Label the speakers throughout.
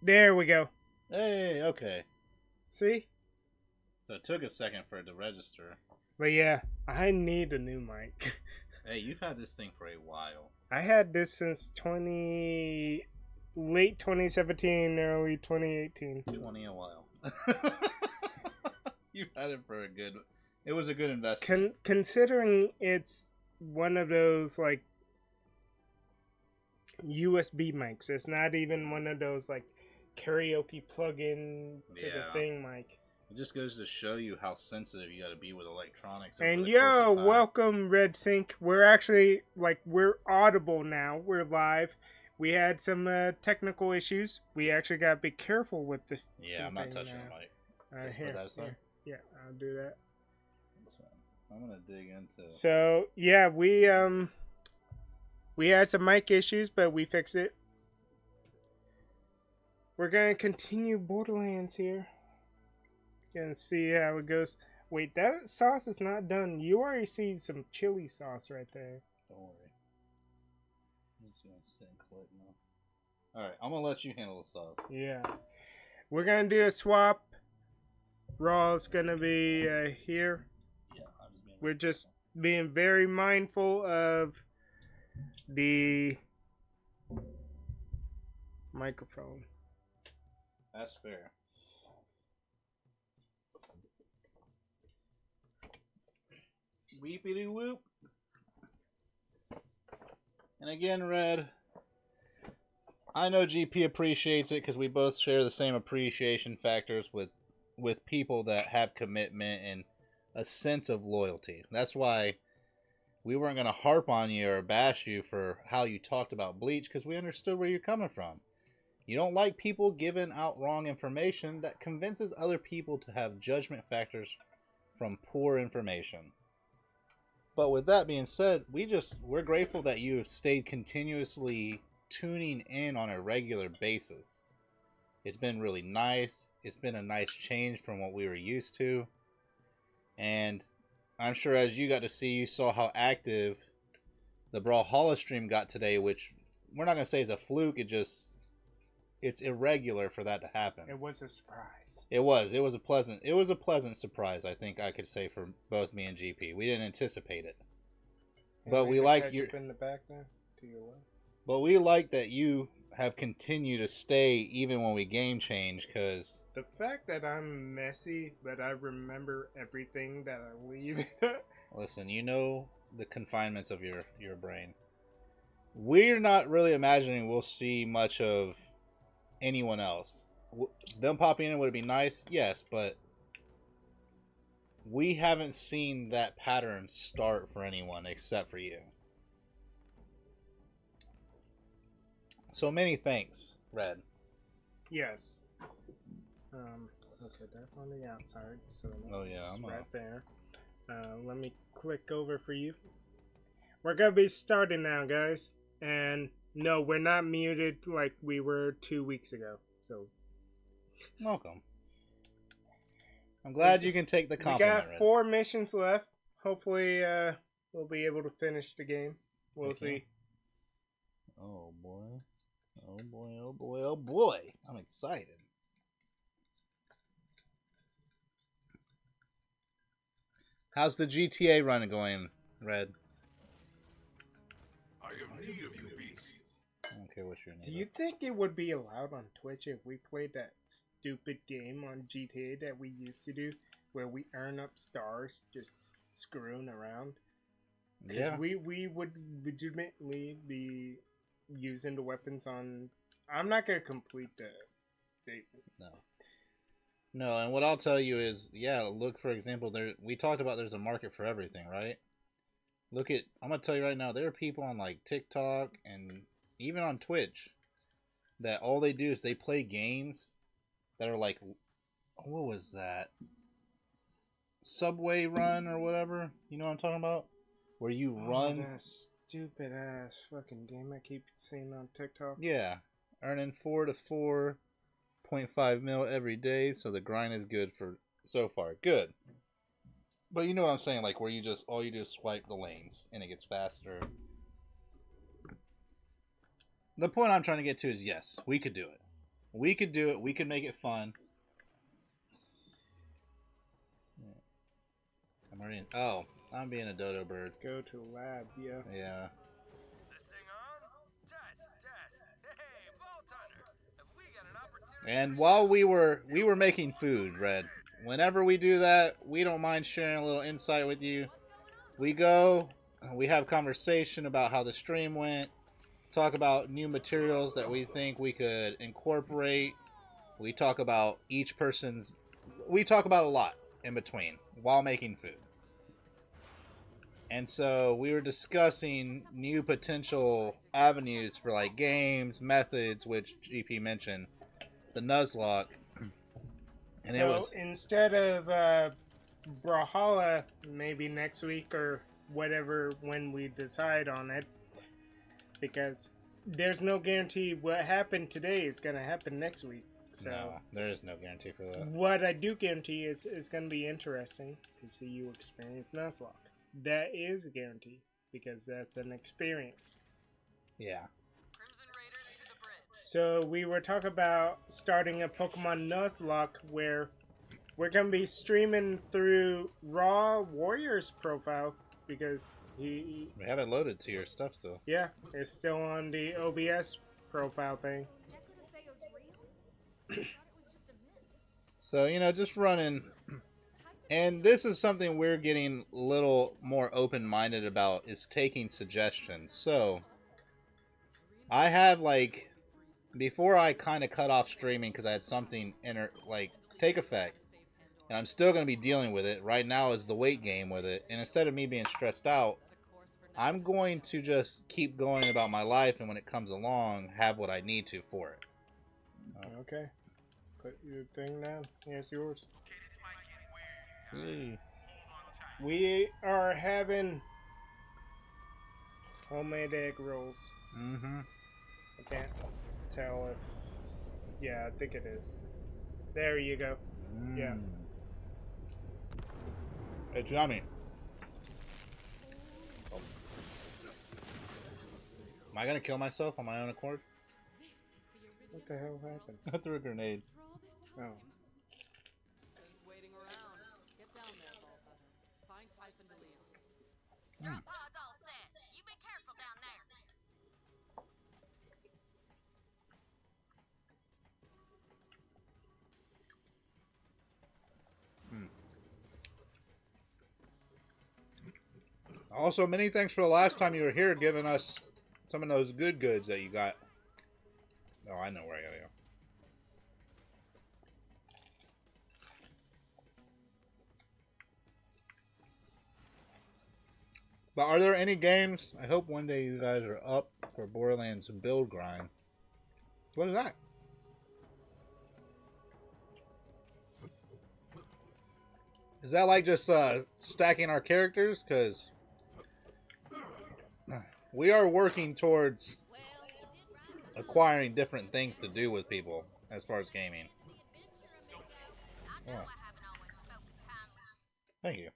Speaker 1: There we go.
Speaker 2: Hey, okay.
Speaker 1: See?
Speaker 2: So it took a second for it to register.
Speaker 1: But yeah, I need a new mic.
Speaker 2: Hey, you've had this thing for a while.
Speaker 1: I had this since late 2017, early 2018.
Speaker 2: 20 a while. You've had it for a good. It was a good investment.
Speaker 1: Considering it's one of those like USB mics, it's not even one of those like karaoke plug-in to the thing mic.
Speaker 2: It just goes to show you how sensitive you got to be with electronics.
Speaker 1: And yo, welcome Red Sync. We're actually we're audible now. We're live. We had some technical issues. We actually got to be careful with this.
Speaker 2: Yeah, I'm not touching the mic.
Speaker 1: Here, put that aside. Yeah, I'll do that.
Speaker 2: That's fine. I'm gonna dig into.
Speaker 1: So yeah, we had some mic issues, but we fixed it. We're gonna continue Borderlands here. Gonna see how it goes. Wait, that sauce is not done. You already see some chili sauce right there.
Speaker 2: Don't worry. I'm just gonna sit and click now. Alright, I'm gonna let you handle the sauce.
Speaker 1: Yeah. We're gonna do a swap. Raw's gonna be here.
Speaker 2: Yeah,
Speaker 1: we're just being very mindful of the microphone.
Speaker 2: That's fair. Weepity whoop. And again, Red, I know GP appreciates it because we both share the same appreciation factors with people that have commitment and a sense of loyalty. That's why we weren't going to harp on you or bash you for how you talked about Bleach, because we understood where you're coming from. You don't like people giving out wrong information that convinces other people to have judgment factors from poor information. But with that being said, we're grateful that you have stayed continuously tuning in on a regular basis. It's been really nice. It's been a nice change from what we were used to. And I'm sure as you got to see, you saw how active the Brawlhalla stream got today, which we're not going to say is a fluke. It's irregular for that to happen.
Speaker 1: It was a surprise.
Speaker 2: It was a pleasant surprise, I think I could say, for both me and GP. We didn't anticipate it. But we like you
Speaker 1: in the back there to your left.
Speaker 2: But we like that you have continued to stay even when we game change, because
Speaker 1: the fact that I'm messy, but I remember everything that I leave.
Speaker 2: Listen, you know the confinements of your brain. We're not really imagining we'll see much of anyone else. Them popping in would be nice, yes, but we haven't seen that pattern start for anyone except for you. So many thanks, Red.
Speaker 1: Yes. Okay, that's on the outside. So I'm right there. Let me click over for you. We're gonna be starting now, guys. And no, we're not muted like we were 2 weeks ago. So
Speaker 2: welcome. I'm glad you can take the compliment.
Speaker 1: We got 4 missions left. Hopefully, we'll be able to finish the game. We'll see.
Speaker 2: Oh boy. Oh boy, oh boy, oh boy. I'm excited. How's the GTA run going, Red?
Speaker 3: I have need of you, beast.
Speaker 2: I don't care what your name is.
Speaker 1: Do you think it would be allowed on Twitch if we played that stupid game on GTA that we used to do, where we earn up stars just screwing around?
Speaker 2: Yeah.
Speaker 1: We would legitimately be using the weapons on... I'm not going to complete the statement.
Speaker 2: No, and what I'll tell you is, yeah, look, for example, we talked about there's a market for everything, right? I'm going to tell you right now, there are people on like TikTok and even on Twitch that all they do is they play games that are like, what was that? Subway Run or whatever? You know what I'm talking about? Where you run...
Speaker 1: that stupid ass fucking game I keep seeing on TikTok.
Speaker 2: Yeah, earning 4 to 4.5 mil every day, so the grind is good for so far. Good. But you know what I'm saying, like where all you do is swipe the lanes and it gets faster. The point I'm trying to get to is yes, we could do it. We could do it. We could make it fun. I'm already in. Oh, I'm being a dodo bird.
Speaker 1: Go to lab, yeah.
Speaker 2: Yeah.
Speaker 3: This thing on? Test. Hey, Vault Hunter. Have we got an opportunity?
Speaker 2: And while we were making food, Red. Whenever we do that, we don't mind sharing a little insight with you. We go, we have conversation about how the stream went, talk about new materials that we think we could incorporate. We talk about we talk about a lot in between while making food. And so we were discussing new potential avenues for like games, methods, which GP mentioned, the Nuzlocke. And
Speaker 1: so instead of Brawlhalla, maybe next week or whatever when we decide on it, because there's no guarantee what happened today is going to happen next week. So
Speaker 2: no, there is no guarantee for that.
Speaker 1: What I do guarantee is it's going to be interesting to see you experience Nuzlocke. That is a guarantee, because that's an experience.
Speaker 2: Yeah.
Speaker 1: So we were talking about starting a Pokemon Nuzlocke where we're going to be streaming through RaahWarrior's profile, because we
Speaker 2: haven't loaded to your stuff still.
Speaker 1: Yeah, it's still on the OBS profile thing.
Speaker 2: So, you know, just running. And this is something we're getting a little more open-minded about, is taking suggestions. So, I have, like, before I kind of cut off streaming because I had something take effect, and I'm still going to be dealing with it. Right now is the weight game with it. And instead of me being stressed out, I'm going to just keep going about my life, and when it comes along, have what I need to for it.
Speaker 1: Okay. Put your thing down. Here's yours.
Speaker 2: Hey.
Speaker 1: We are having homemade egg rolls.
Speaker 2: Mm-hmm.
Speaker 1: I can't tell if... Yeah, I think it is. There you go. Yeah.
Speaker 2: It's yummy. Am I gonna kill myself on my own accord?
Speaker 1: What the hell happened?
Speaker 2: I threw a grenade.
Speaker 1: Oh.
Speaker 4: Drop pod's all set. You be careful down there.
Speaker 2: Also, many thanks for the last time you were here, giving us some of those good goods that you got. Oh, I know where I gotta go. But are there any games? I hope one day you guys are up for Borderlands build grind. What is that? Is that like just stacking our characters? Because we are working towards acquiring different things to do with people as far as gaming. Oh. Thank you.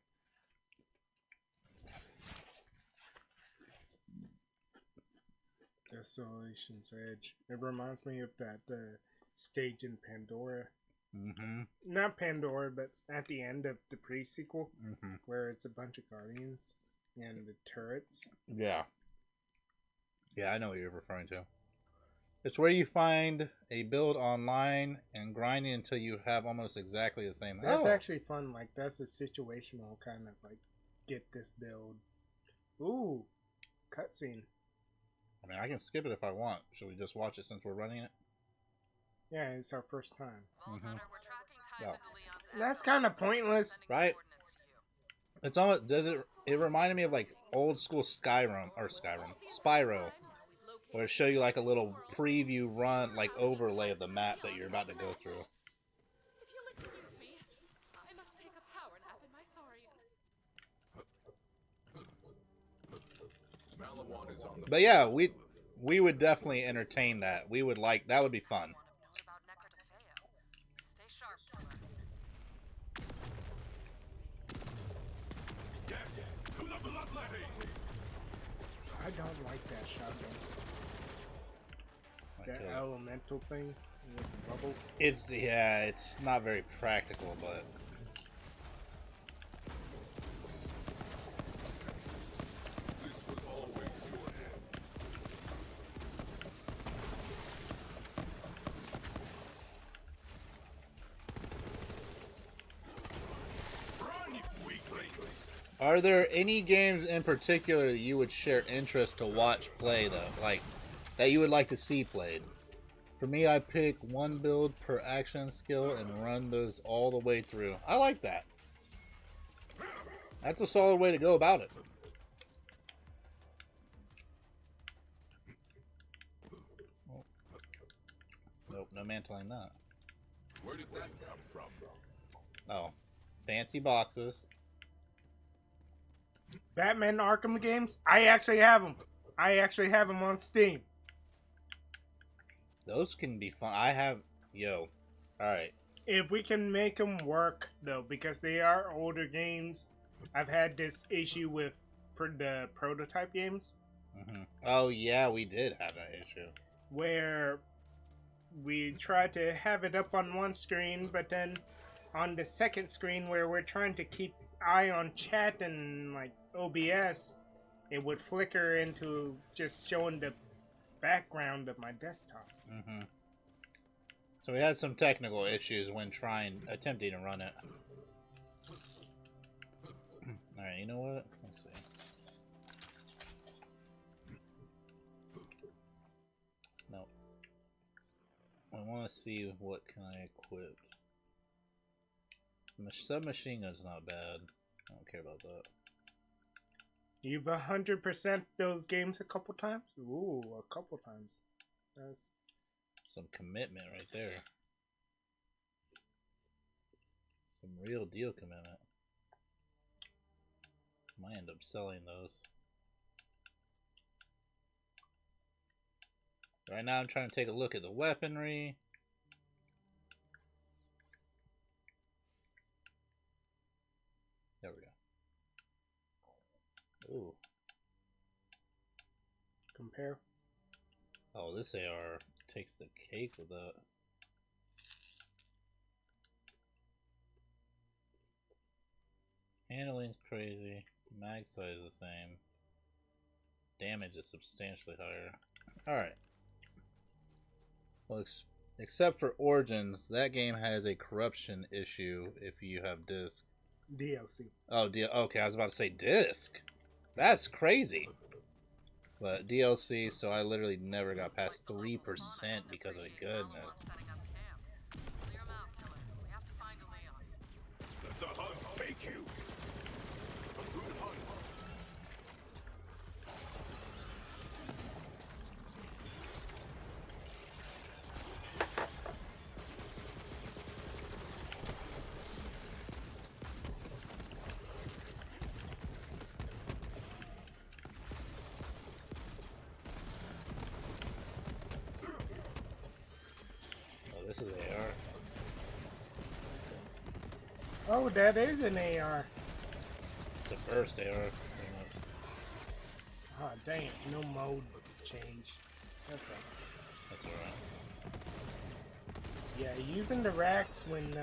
Speaker 1: Desolation's Edge. It reminds me of that stage in Pandora.
Speaker 2: Mm-hmm.
Speaker 1: Not Pandora, but at the end of the pre-sequel, where it's a bunch of guardians and the turrets.
Speaker 2: Yeah. Yeah, I know what you're referring to. It's where you find a build online and grinding until you have almost exactly the same.
Speaker 1: That's actually fun. Like, that's a situational kind of like, get this build. Ooh, cutscene.
Speaker 2: I mean, I can skip it if I want. Should we just watch it since we're running it?
Speaker 1: Yeah, it's our first time.
Speaker 2: Yeah.
Speaker 1: That's kind of pointless,
Speaker 2: right? It's almost it reminded me of like old school Spyro, where it show you like a little preview run, like overlay of the map that you're about to go through.
Speaker 5: If you'll excuse me, I must take a power nap in my saurian.
Speaker 2: But yeah, we would definitely entertain that. We would like that. Would be fun.
Speaker 1: I don't like that shotgun. that elemental thing with the bubbles.
Speaker 2: It's not very practical, but
Speaker 6: This was always your hand. Run, you weakling!
Speaker 2: are there any games in particular that you would share interest to watch play, though? Like, that you would like to see played? For me, I pick one build per action skill and run those all the way through. I like that. That's a solid way to go about it. Oh. Nope, no mantling that.
Speaker 6: Where did that come from?
Speaker 2: Oh, fancy boxes.
Speaker 1: Batman Arkham games? I actually have them. I actually have them on Steam.
Speaker 2: Those can be fun. I have... Yo. Alright.
Speaker 1: If we can make them work, though, because they are older games. I've had this issue with the prototype games.
Speaker 2: Mm-hmm. Oh, yeah, we did have that issue.
Speaker 1: Where we tried to have it up on one screen, but then on the second screen where we're trying to keep eye on chat and like OBS, it would flicker into just showing the background of my desktop.
Speaker 2: Mm-hmm. So we had some technical issues when attempting to run it. Alright, you know what? Let's see. No. I want to see what can I equip. Submachine gun's not bad. I don't care about that.
Speaker 1: You've 100% those games a couple times? Ooh, a couple times. That's
Speaker 2: some commitment right there. Some real deal commitment. Might end up selling those. Right now I'm trying to take a look at the weaponry. There we go. Ooh.
Speaker 1: compare.
Speaker 2: Oh, this AR takes the cake with that. Handling's crazy. Mag size is the same. Damage is substantially higher. Alright. Well, except for Origins, that game has a corruption issue if you have disc.
Speaker 1: DLC.
Speaker 2: Oh, okay, I was about to say disc. That's crazy. But DLC, so I literally never got past 3% because of it. Goodness.
Speaker 6: Let the hunt take you. A good hunt.
Speaker 2: Oh, this is AR.
Speaker 1: Oh, that is an AR.
Speaker 2: It's a burst AR. Pretty much.
Speaker 1: Oh, dang it. No mode change. That sucks.
Speaker 2: That's alright.
Speaker 1: Yeah, using the racks when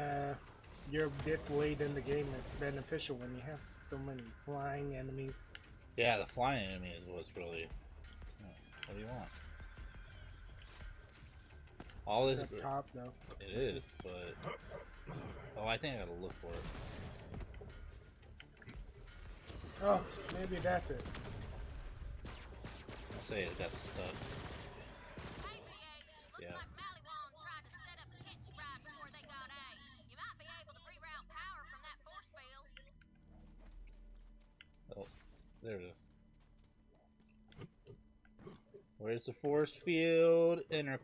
Speaker 1: you're this late in the game is beneficial when you have so many flying enemies.
Speaker 2: Yeah, the flying enemy is what's really... What do you want? All
Speaker 1: It's
Speaker 2: this...
Speaker 1: up top, though.
Speaker 2: It is, but... Oh, I think I gotta look for it.
Speaker 1: Oh, maybe that's it.
Speaker 2: I'll say it got stuck. Yeah. Oh, there it is. Where's the force field? Where's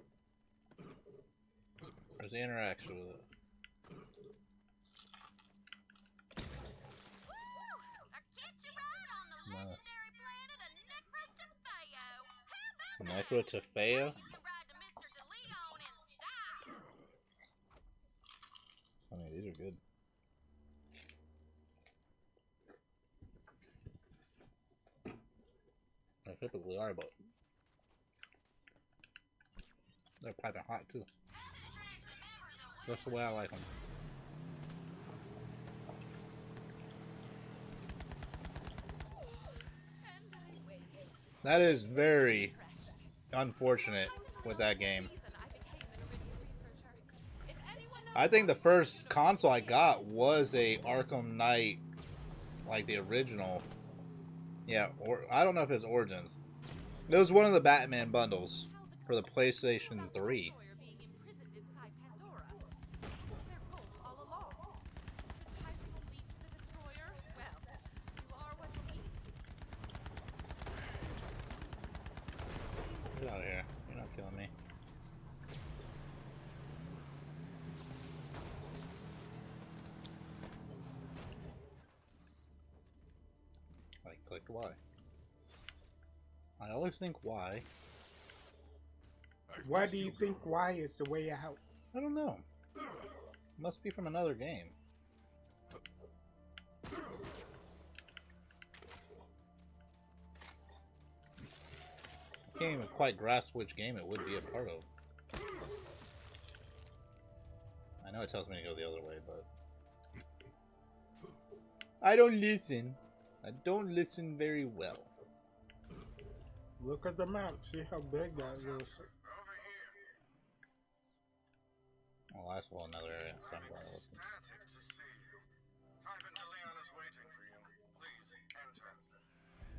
Speaker 2: the interaction with it? Necrotafea? I mean, these are good. They typically are, but They're piping hot too. That's the way I like them. That is very unfortunate with that game. I think the first console I got was a Arkham Knight, like the original. Yeah, or I don't know if it's Origins. It was one of the Batman bundles for the PlayStation 3. Get out of here. You're not killing me. I clicked Y. I always think Y.
Speaker 1: Why do you think Y is the way out?
Speaker 2: I don't know. Must be from another game. I can't even quite grasp which game it would be a part of. I know it tells me to go the other way, but I don't listen. I don't listen very well.
Speaker 1: Look at the map. See how big that is.
Speaker 2: Well, that's well another area, so I'm going to listen.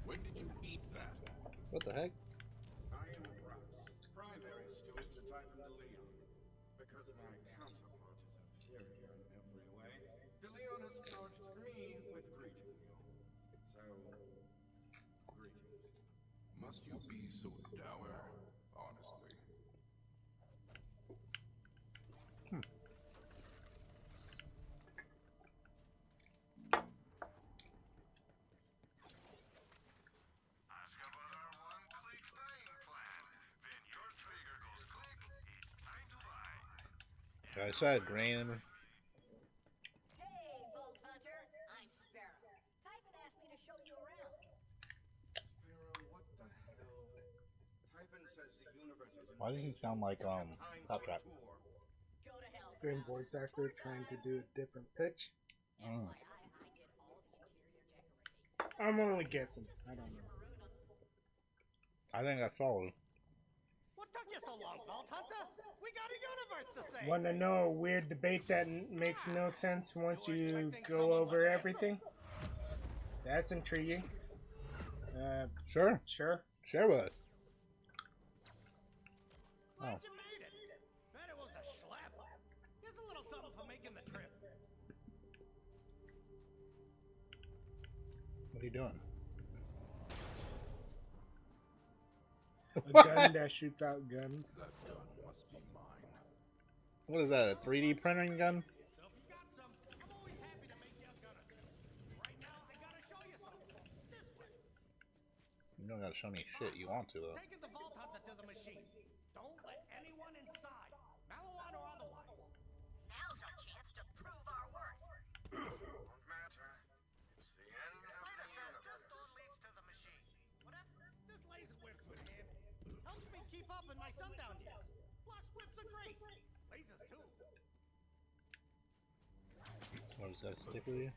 Speaker 6: When did you eat that?
Speaker 2: What the heck?
Speaker 7: I am Grouse, primary steward to Typhon de Leon. Because my counterpart is inferior in every way, de Leon has charged me with greeting you. So, greetings.
Speaker 6: Must you be so dour, honestly?
Speaker 2: I said green.
Speaker 8: Hey, Vault Hunter. I'm Sparrow. Typhon asked me to show you around.
Speaker 7: Sparrow, what the hell? Typhon says the universe is
Speaker 2: Why does he sound like Top Trap?
Speaker 8: Go to hell.
Speaker 1: Same voice actor trying to do a different pitch.
Speaker 8: FYI, I did all the interior decorating.
Speaker 1: I'm only guessing. I don't know.
Speaker 2: I think I followed.
Speaker 9: What took you so long, Vault Hunter? We got a universe to save.
Speaker 1: Want to know a weird debate that makes no sense once you go over everything? That's intriguing.
Speaker 2: Sure.
Speaker 1: Sure.
Speaker 2: Share with us.
Speaker 9: Glad you made it. Bet it was a schlep. Here's a little something for making the trip.
Speaker 2: What are you doing?
Speaker 1: A gun that shoots out guns.
Speaker 6: That gun must be mine.
Speaker 2: What is that? A 3D printing gun?
Speaker 9: So if you got some, I'm always happy to make you a gunner. Right now, I gotta show you something. This way.
Speaker 2: You don't gotta show me shit. You want to though.
Speaker 9: Taking the Vault Hunter to the machine. Don't let anyone inside, marijuana or otherwise.
Speaker 4: Now's our chance to prove our worth.
Speaker 7: Won't matter. It's the end of the
Speaker 3: This
Speaker 7: universe.
Speaker 3: door leads to the machine.
Speaker 9: Whatever. This laser whip's been handy. Helps me keep up in my sundown years. Plus, whips are great. Lasers too.
Speaker 2: What does that stick with you?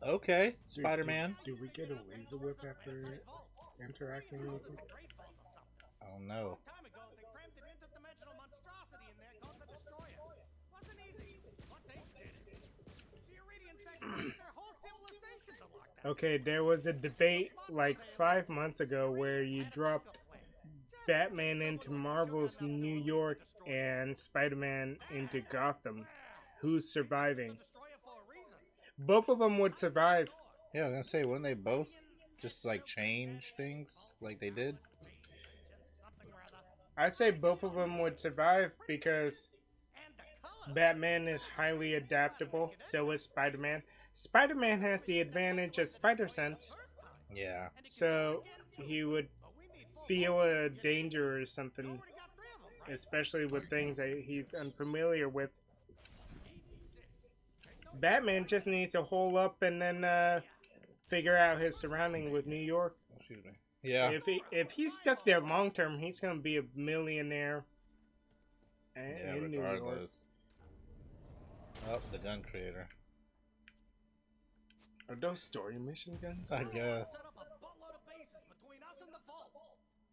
Speaker 2: Okay, Spider-Man.
Speaker 1: Do we get a laser whip after interacting with him?
Speaker 2: I don't know.
Speaker 9: Long time ago, they crammed an interdimensional monstrosity in there called the Destroyer. Wasn't easy, but they did it. The Iridian sector their whole civilization to lockdown.
Speaker 1: Okay, there was a debate like 5 months ago where you dropped Batman into Marvel's New York and Spider-Man into Gotham. Who's surviving?
Speaker 9: Destroyer for a reason.
Speaker 1: Both of them would survive.
Speaker 2: Yeah, I was gonna say, wouldn't they both just like change things like they did?
Speaker 9: Something or other.
Speaker 1: I say both of them would survive because
Speaker 9: And the color.
Speaker 1: Batman is highly adaptable, so is Spider-Man. Spider-Man has the advantage of spider sense,
Speaker 2: Yeah.
Speaker 1: so he would feel a danger or something, especially with things that he's unfamiliar with. Batman just needs to hole up and then figure out his surrounding with New York.
Speaker 2: Excuse me. Yeah.
Speaker 1: If he's stuck there long term, he's gonna be a millionaire.
Speaker 2: Yeah,
Speaker 1: In New York.
Speaker 2: regardless. Oh, the gun creator.
Speaker 1: Are those story mission guns?
Speaker 2: I guess.
Speaker 9: Set up a buttload of bases between us and the vault.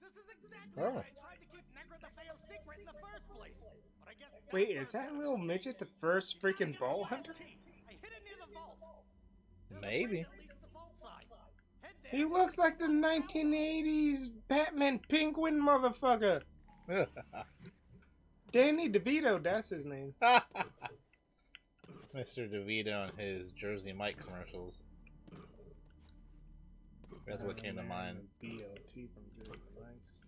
Speaker 9: This is exactly
Speaker 2: Oh.
Speaker 9: why I tried to keep Negra the Fail secret in the first place. But I guess
Speaker 1: Wait, is that little midget the first freaking vault hunter?
Speaker 9: I hid it near the vault.
Speaker 2: Maybe.
Speaker 1: He looks like the 1980s Batman Penguin motherfucker. Danny DeVito, that's his name.
Speaker 2: Mr. DeVito and his Jersey Mike commercials. That's what came to mind.
Speaker 1: BLT from Jersey Mike's.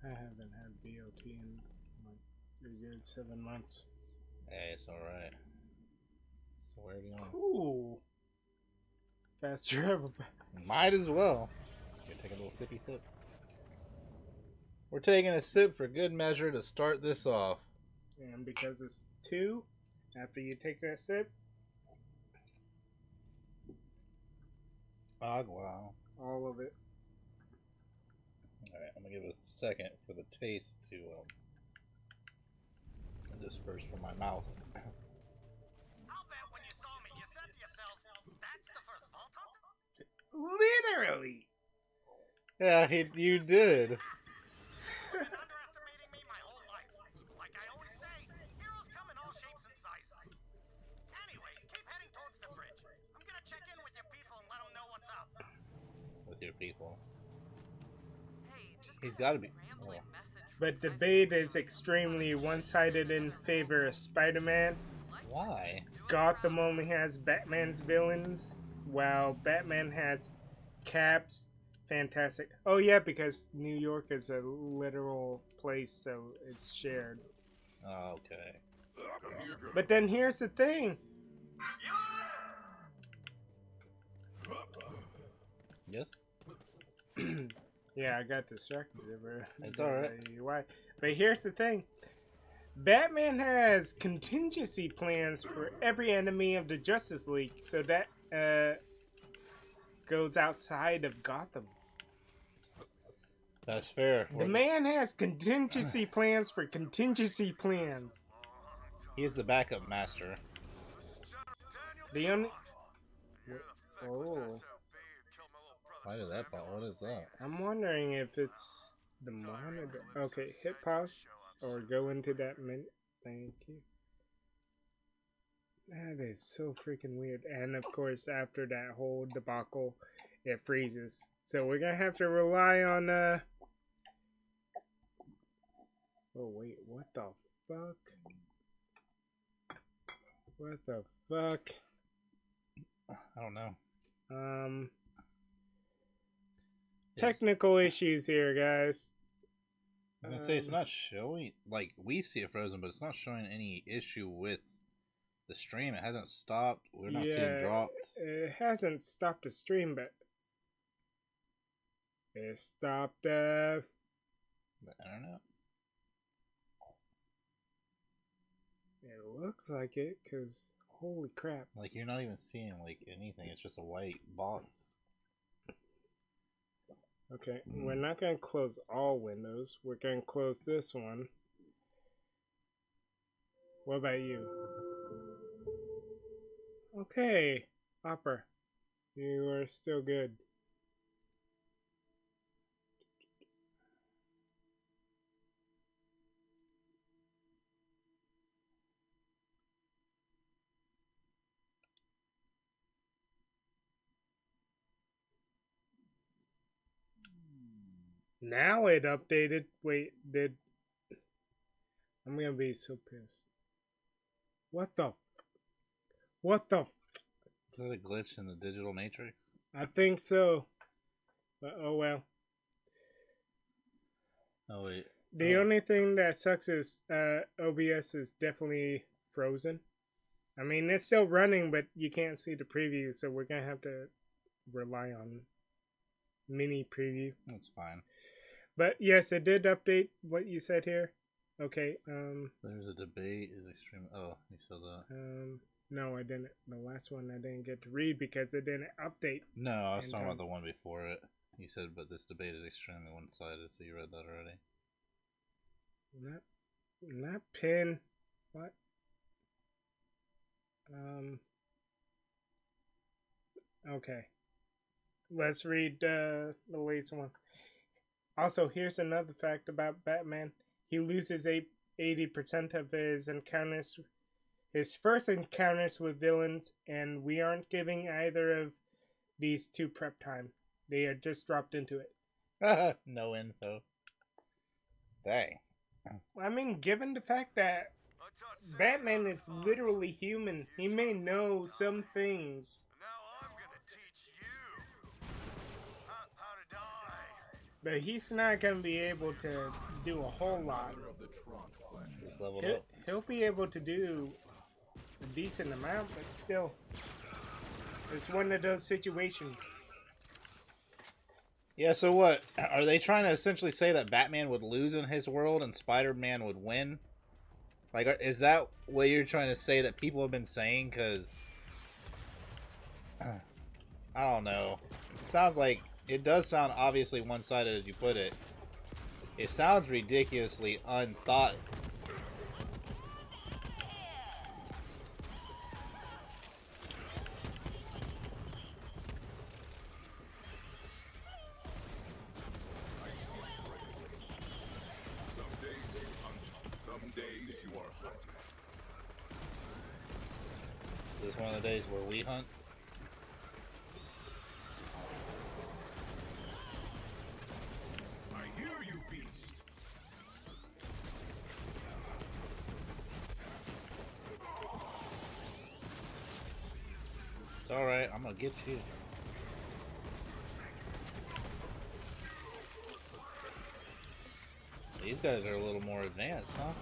Speaker 1: I haven't had BLT in like a good 7 months.
Speaker 2: Hey, it's alright. So where are you going?
Speaker 1: Ooh. Fast travel.
Speaker 2: Might as well. Gonna take a little sippy sip. We're taking a sip for good measure to start this off.
Speaker 1: And because it's 2, after you take that sip,
Speaker 2: Agua.
Speaker 1: all of it.
Speaker 2: Alright, I'm gonna give it a second for the taste to disperse from my mouth.
Speaker 3: I'll bet when you saw me, you said to yourself, that's the first vault hunter?
Speaker 1: Literally.
Speaker 2: Yeah, you did.
Speaker 3: You've been underestimating me my whole life. Like I always say, heroes come in all shapes and sizes. Anyway, keep heading towards the bridge. I'm gonna check in with your people and let them know what's up.
Speaker 2: With your people.
Speaker 5: Hey, just
Speaker 2: He's gotta be.
Speaker 5: rambling message from
Speaker 1: But the
Speaker 5: Typhon
Speaker 1: debate
Speaker 5: Leo.
Speaker 1: is extremely one-sided in favor of Spider-Man.
Speaker 2: Why?
Speaker 1: Gotham only has Batman's villains, while Batman has Cap's Fantastic. Oh yeah, because New York is a literal place, so it's shared.
Speaker 2: Okay.
Speaker 1: But then here's the thing.
Speaker 2: Yes?
Speaker 1: Yeah, I got distracted there.
Speaker 2: It's alright.
Speaker 1: Why? But here's the thing. Batman has contingency plans for every enemy of the Justice League, so that goes outside of Gotham.
Speaker 2: That's fair.
Speaker 1: The man has contingency plans for contingency plans.
Speaker 2: He's the backup master.
Speaker 1: The only... Oh.
Speaker 2: Why did that pop? What is that?
Speaker 1: I'm wondering if it's the monitor. Okay, hit pause or go into that menu. Thank you. That is so freaking weird. And of course, after that whole debacle, it freezes. So we're gonna have to rely on oh wait, what the fuck? What the fuck?
Speaker 2: I don't know.
Speaker 1: Technical issues here, guys.
Speaker 2: I was gonna say it's not showing. Like we see it frozen, but it's not showing any issue with the stream. It hasn't stopped. We're not seeing dropped.
Speaker 1: It hasn't stopped the stream, but it stopped
Speaker 2: the internet.
Speaker 1: It looks like it, cause holy crap!
Speaker 2: Like you're not even seeing like anything. It's just a white box.
Speaker 1: Okay, we're not gonna close all windows. We're gonna close this one. What about you? Okay, Opera, you are still good. Now it updated. Wait, did... I'm gonna be so pissed. What the... What the...
Speaker 2: Is that a glitch in the digital matrix?
Speaker 1: I think so. But oh well.
Speaker 2: Oh wait.
Speaker 1: The only thing that sucks is OBS is definitely frozen. I mean, it's still running, but you can't see the preview, so we're gonna have to rely on mini preview.
Speaker 2: That's fine.
Speaker 1: But yes, it did update what you said here. Okay.
Speaker 2: There's a debate. Is extreme. Oh, you saw that.
Speaker 1: No, I didn't. The last one I didn't get to read because it didn't update.
Speaker 2: No, I was talking about the one before it. You said, but this debate is extremely one-sided, so you read that already.
Speaker 1: Not pin. What? Okay. Let's read the latest one. Also, here's another fact about Batman. He loses 80% of his encounters, his first encounters with villains, and we aren't giving either of these two prep time. They are just dropped into it.
Speaker 2: No info. Dang.
Speaker 1: I mean, given the fact that Batman is literally human, he may know some things.
Speaker 3: Now I'm gonna teach you how to die.
Speaker 1: But he's not going to be able to do a whole lot.
Speaker 2: Just leveled up.
Speaker 1: He'll be able to do a decent amount, but still. It's one of those situations.
Speaker 2: Yeah, so what? Are they trying to essentially say that Batman would lose in his world and Spider-Man would win? Like, is that what you're trying to say that people have been saying? Because, I don't know. It sounds like, it does sound obviously one-sided as you put it. It sounds ridiculously unthought.
Speaker 6: Some days you are hunted.
Speaker 2: Is this one of the days where we hunt?
Speaker 6: I hear you, beast.
Speaker 2: It's alright, I'm gonna get you. These guys are a little more advanced, huh?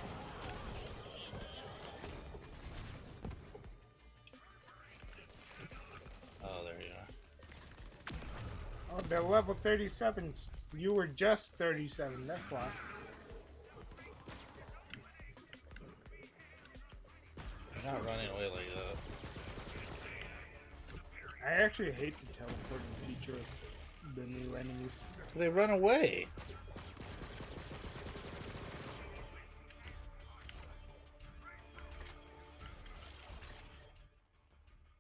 Speaker 2: Oh, there you are.
Speaker 1: Oh, they're level 37. You were just 37, that's why.
Speaker 2: You're not running away like that.
Speaker 1: I actually hate the teleporting feature of the new enemies.
Speaker 2: They run away.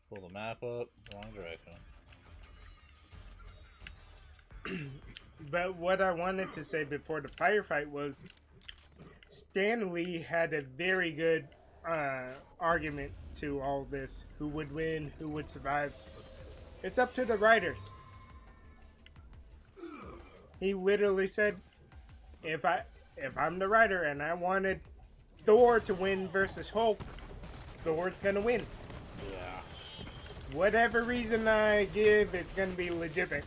Speaker 2: Pull the map up, wrong direction.
Speaker 1: But what I wanted to say before the firefight was Stan Lee had a very good argument to all this. Who would win, who would survive. It's up to the writers. He literally said, if I'm the writer and I wanted Thor to win versus Hulk, Thor's gonna win.
Speaker 2: Yeah.
Speaker 1: Whatever reason I give, it's gonna be legitimate.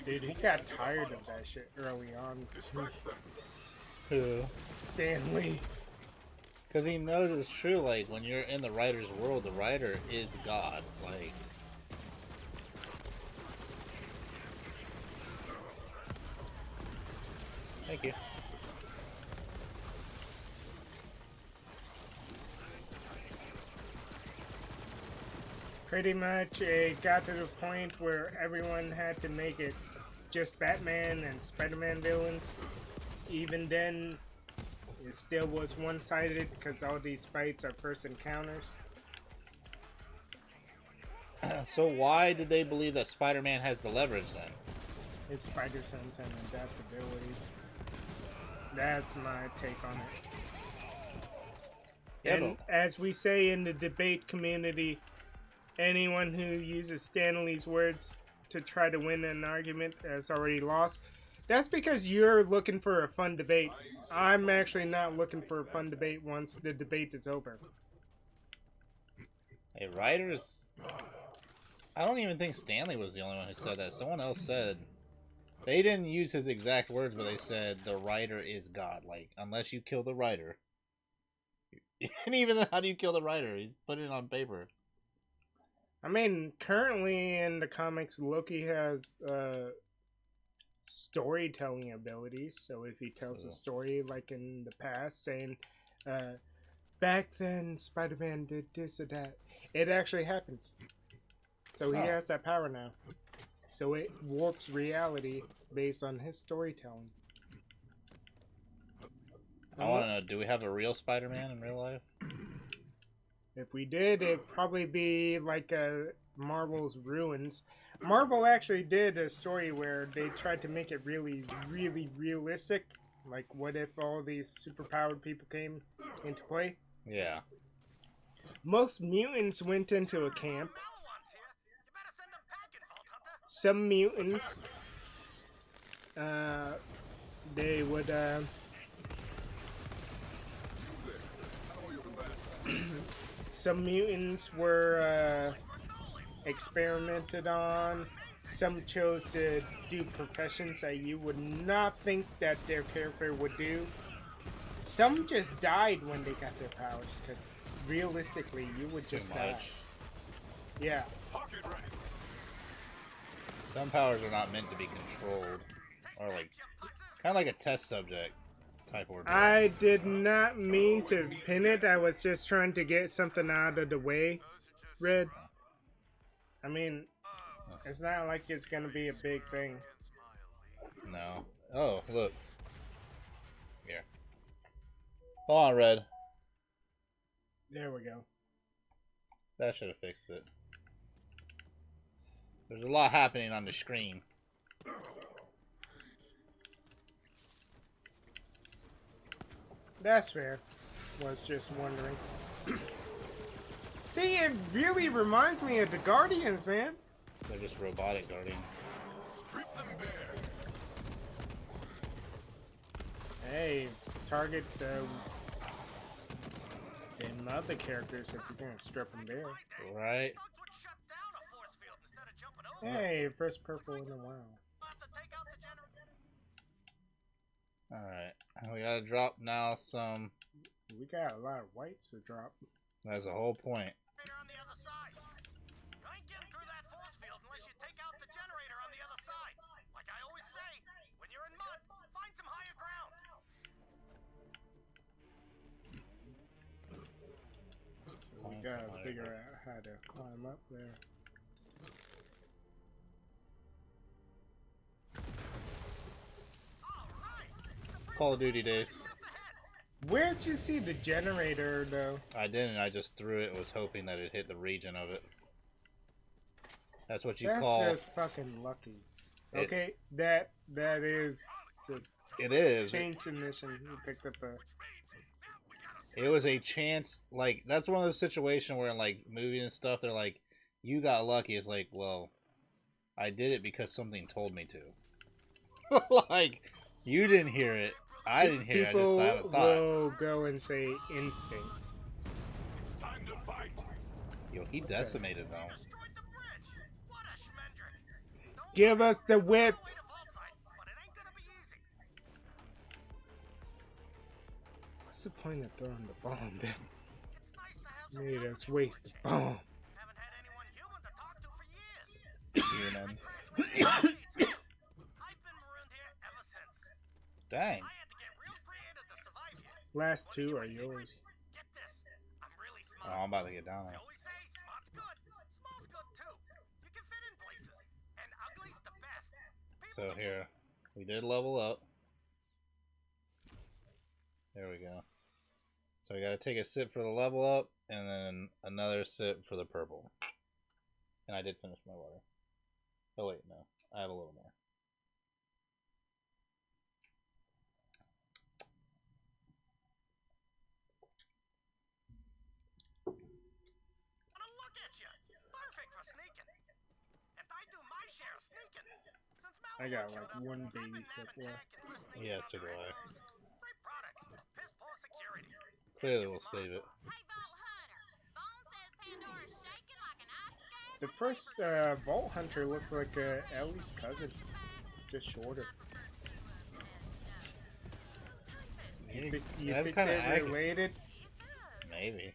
Speaker 1: Dude, he got tired of that shit early on.
Speaker 2: Who?
Speaker 1: Stan Lee.
Speaker 2: Because he knows it's true, like, when you're in the writer's world, the writer is God. Like, thank you.
Speaker 1: Pretty much it got to the point where everyone had to make it just Batman and Spider-Man villains. Even then, it still was one-sided because all these fights are first encounters.
Speaker 2: So why did they believe that Spider-Man has the leverage then?
Speaker 1: His spider sense and adaptability. That's my take on it.
Speaker 2: Yeah,
Speaker 1: And as we say in the debate community, anyone who uses Stan Lee's words to try to win an argument has already lost. That's because you're looking for a fun debate. I'm actually not looking for a fun debate once the debate is over.
Speaker 2: Hey, writers... I don't even think Stanley was the only one who said that. Someone else said... They didn't use his exact words, but they said the writer is God. Like, unless you kill the writer. And even then, how do you kill the writer? You put it on paper.
Speaker 1: I mean, currently in the comics, Loki has storytelling abilities. So if he tells a story like in the past, saying, back then Spider-Man did this or that. It actually happens. So he has that power now. So it warps reality based on his storytelling.
Speaker 2: I want to know, do we have a real Spider-Man in real life?
Speaker 1: If we did, it'd probably be like Marvel's Ruins. Marvel actually did a story where they tried to make it really, really realistic. Like, what if all these superpowered people came into play?
Speaker 2: Yeah.
Speaker 1: Most mutants went into a camp. Some mutants, they would, some mutants were, experimented on. Some chose to do professions that you would not think that their character would do. Some just died when they got their powers, because realistically, you would just die. Yeah.
Speaker 2: Some powers are not meant to be controlled, or like, kind of like a test subject type order.
Speaker 1: I did not mean to pin it. I was just trying to get something out of the way, Red. I mean, it's not like it's gonna be a big thing.
Speaker 2: No. Oh, look. Here. Hold on, Red.
Speaker 1: There we go.
Speaker 2: That should have fixed it. There's a lot happening on the screen.
Speaker 1: That's fair. Was just wondering. See, it really reminds me of the Guardians, man.
Speaker 2: They're just robotic Guardians.
Speaker 1: Hey, target them other characters if you're gonna strip them there.
Speaker 2: Right.
Speaker 1: Hey, first purple in a while.
Speaker 2: Alright. We gotta drop now some.
Speaker 1: We got a lot of whites to drop.
Speaker 2: That's the whole point.
Speaker 1: We gotta figure out how to climb up there.
Speaker 2: Call of Duty days.
Speaker 1: Where'd you see the generator, though?
Speaker 2: I didn't. I just threw it. Was hoping that it hit the region of it. That's what you call.
Speaker 1: That's just fucking lucky. Okay, that is just.
Speaker 2: It is.
Speaker 1: Change the mission. You picked up a.
Speaker 2: It was a chance. Like, that's one of those situations where in like movies and stuff, they're like, "You got lucky." It's like, well, I did it because something told me to. Like, you didn't hear it. I didn't hear it. I just had a thought.
Speaker 1: Will go and say instinct.
Speaker 6: It's time to fight.
Speaker 2: Yo, he decimated though.
Speaker 1: Give us the whip. What's the point of throwing the bomb then? Made us waste the bomb.
Speaker 2: Human. Dang.
Speaker 1: Last two are yours.
Speaker 2: Oh, I'm about to get down there. So here, we did level up. There we go. So we gotta take a sip for the level up, and then another sip for the purple. And I did finish my water. Oh wait, no. I have a little more.
Speaker 1: I got like one baby sip left.
Speaker 2: Yeah, so do I. Clearly we'll save it.
Speaker 1: The first Vault Hunter looks like Ellie's cousin, just shorter. You think they're related?
Speaker 2: Maybe.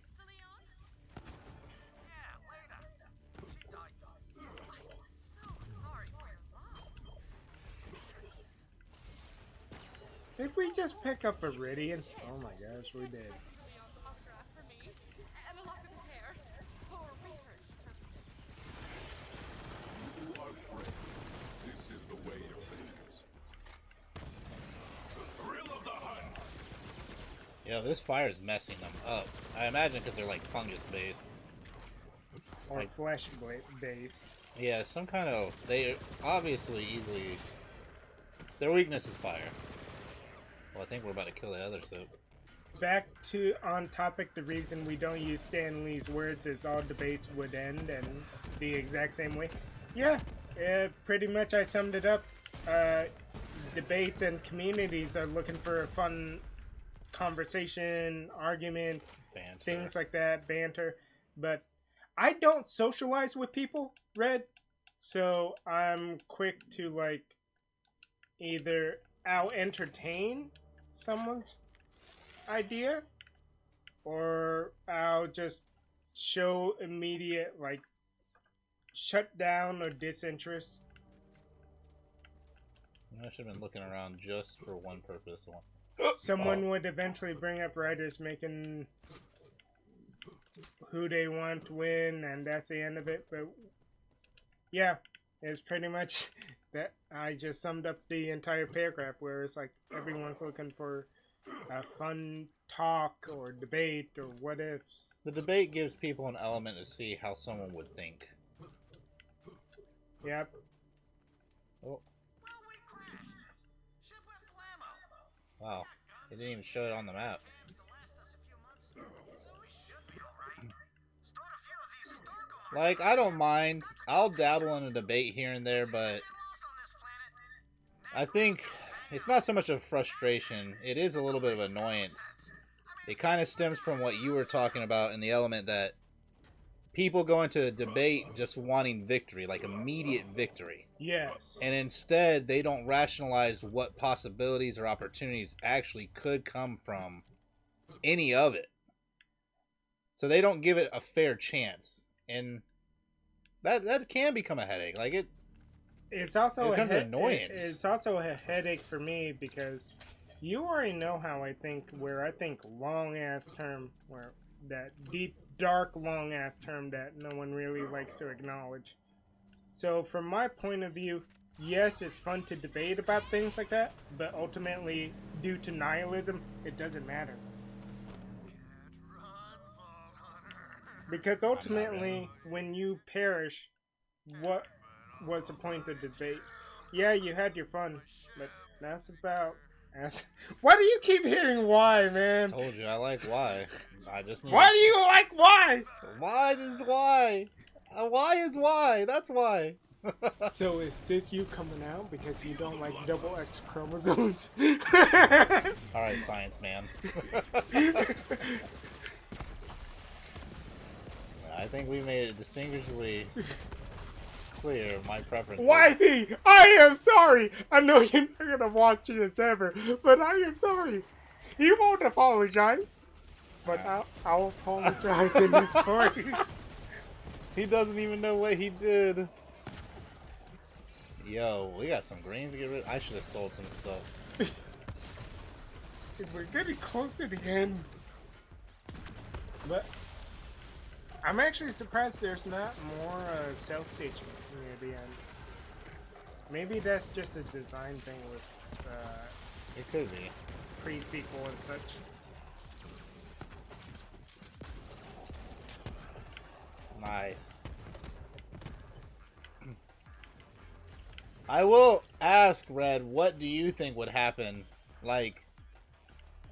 Speaker 1: Did we just pick up Iridian? Oh my gosh, we did.
Speaker 2: Yeah, this fire is messing them up. I imagine because they're like fungus based.
Speaker 1: Or
Speaker 2: like,
Speaker 1: flesh based.
Speaker 2: Yeah, some kind of... They obviously easily... Their weakness is fire. Well, I think we're about to kill the other soap.
Speaker 1: Back to on topic, the reason we don't use Stan Lee's words is all debates would end and the exact same way. Yeah, pretty much I summed it up. Debates and communities are looking for a fun conversation, argument,
Speaker 2: Banter.
Speaker 1: Things like that, banter. But I don't socialize with people, Red. So I'm quick to like either out entertain someone's idea or I'll just show immediate like shut down or disinterest.
Speaker 2: I should have been looking around just for one purpose.
Speaker 1: Someone would eventually bring up writers making who they want to win, and that's the end of it. But yeah, it's pretty much that. I just summed up the entire paragraph where it's like everyone's looking for a fun talk or debate or what ifs.
Speaker 2: The debate gives people an element to see how someone would think.
Speaker 1: Yep.
Speaker 2: Oh. Wow. They didn't even show it on the map. Like, I don't mind. I'll dabble in a debate here and there, but I think it's not so much of frustration. It is a little bit of annoyance. It kind of stems from what you were talking about in the element that people go into a debate just wanting victory, like immediate victory.
Speaker 1: Yes.
Speaker 2: And instead, they don't rationalize what possibilities or opportunities actually could come from any of it. So they don't give it a fair chance. And that can become a headache. Like
Speaker 1: it's also
Speaker 2: becomes an annoyance.
Speaker 1: It's also a headache for me because you already know how I think. Where I think long ass term, where that deep, dark, long ass term that no one really likes to acknowledge. So from my point of view, yes, it's fun to debate about things like that, but ultimately, due to nihilism, it doesn't matter. Because ultimately, when you perish, what was the point of debate? Yeah, you had your fun, but that's about... Why do you keep hitting Y, man?
Speaker 2: I told you, I like Y. I just need
Speaker 1: Why do you like Y?
Speaker 2: Y is Y. Y is Y. That's why.
Speaker 1: So is this you coming out because you don't like double X chromosomes?
Speaker 2: Alright, science man. I think we made it distinguishably clear my preference.
Speaker 1: Wifey, I am sorry. I know you're not gonna watch this ever, but I am sorry. You won't apologize, but I'll apologize in his voice.
Speaker 2: He doesn't even know what he did. Yo, we got some greens to get rid of. I should have sold some stuff.
Speaker 1: We're getting close to the end. But I'm actually surprised there's not more south stations near the end. Maybe that's just a design thing with
Speaker 2: it could be
Speaker 1: pre-sequel and such.
Speaker 2: Nice. I will ask, Red, what do you think would happen? Like,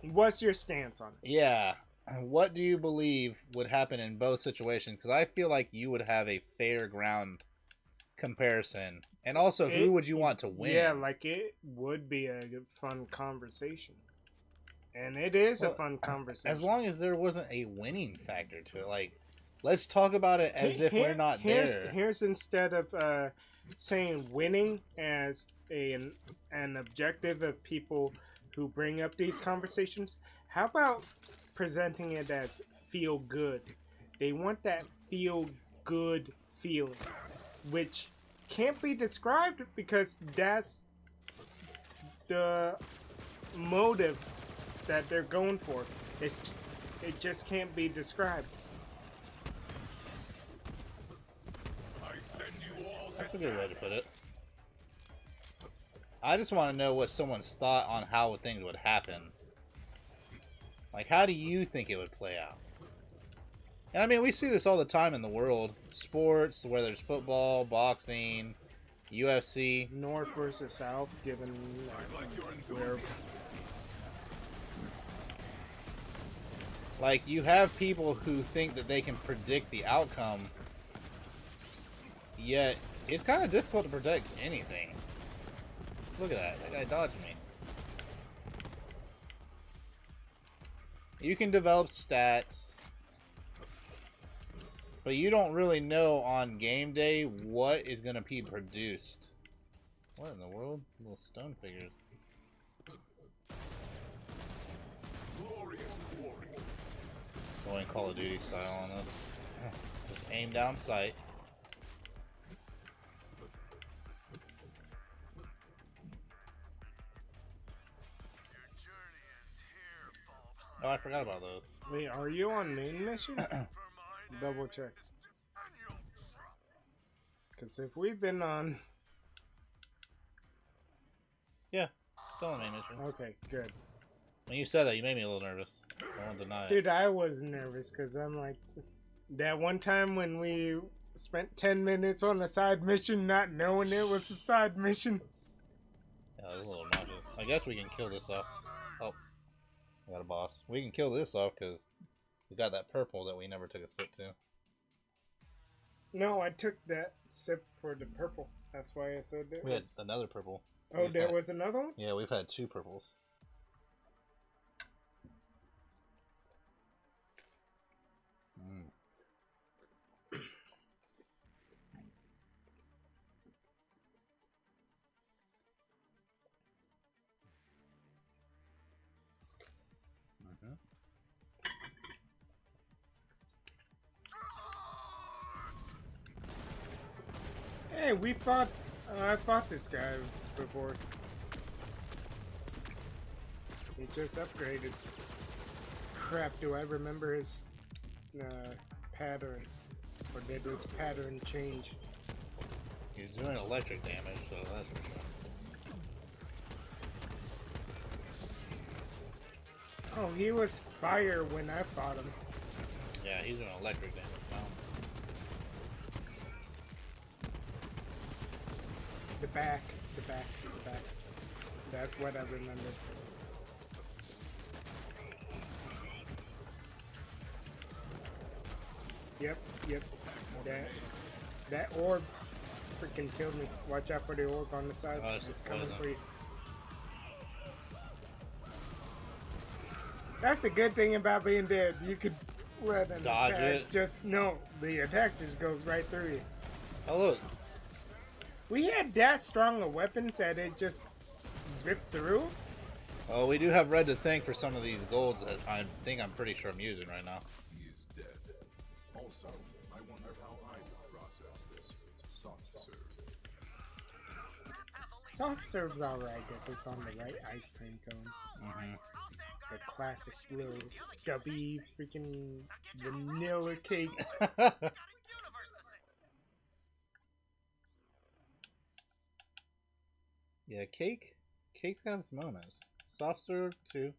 Speaker 1: what's your stance on it?
Speaker 2: Yeah. What do you believe would happen in both situations? Because I feel like you would have a fair ground comparison. And also, who would you want to win?
Speaker 1: Yeah, like it would be a fun conversation. And it is a fun conversation.
Speaker 2: As long as there wasn't a winning factor to it. Like, let's talk about it as if we're not there.
Speaker 1: Here's instead of saying winning as an objective of people who bring up these conversations, how about presenting it as feel good? They want that feel good feeling, which can't be described because that's the motive that they're going for. It just can't be described.
Speaker 2: That's a good way to put it. I just want to know what someone's thought on how things would happen. Like, how do you think it would play out? And I mean, we see this all the time in the world. Sports, whether it's football, boxing, UFC.
Speaker 1: North versus South, given where...
Speaker 2: Like, you have people who think that they can predict the outcome, yet it's kind of difficult to predict anything. Look at that. That guy dodged me. You can develop stats, but you don't really know on game day what is going to be produced. What in the world? Little stone figures. Going Call of Duty style on this. Just aim down sight. Oh, I forgot about those.
Speaker 1: Wait, are you on main mission? Double check. Because if we've been on...
Speaker 2: Yeah, still on main mission.
Speaker 1: Okay, good.
Speaker 2: When you said that, you made me a little nervous. I won't deny it.
Speaker 1: Dude, I was nervous because I'm like... That one time when we spent 10 minutes on a side mission not knowing it was a side mission.
Speaker 2: Yeah, it was a little nauseous. I guess we can kill this off. Oh, I got a boss. We can kill this off because we got that purple that we never took a sip to.
Speaker 1: No, I took that sip for the purple. That's why I said that.
Speaker 2: We had another purple.
Speaker 1: Oh, there was another one?
Speaker 2: Yeah, we've had 2 purples. Mm.
Speaker 1: Hey, we fought... I fought this guy before. He just upgraded. Crap, do I remember his pattern? Or did its pattern change?
Speaker 2: He's doing electric damage, so that's for sure.
Speaker 1: Oh, he was fire when I fought him.
Speaker 2: Yeah, he's doing electric damage now.
Speaker 1: The back. That's what I remember. Yep. That orb freaking killed me. Watch out for the orb on the side.
Speaker 2: Oh,
Speaker 1: it's coming for you. That's the good thing about being dead. You could let an
Speaker 2: dodge
Speaker 1: attack the attack just goes right through you.
Speaker 2: Oh, look.
Speaker 1: We had that strong of weapons that it just ripped through.
Speaker 2: Oh, we do have Red to thank for some of these golds that I'm pretty sure I'm using right now.
Speaker 6: He is dead. Also, I wonder how I would process this. Soft serve.
Speaker 1: Soft serve's alright if it's on the right ice cream cone.
Speaker 2: Mm-hmm.
Speaker 1: The classic little stubby freaking vanilla cake.
Speaker 2: Yeah, cake's got its moments. Soft serve too.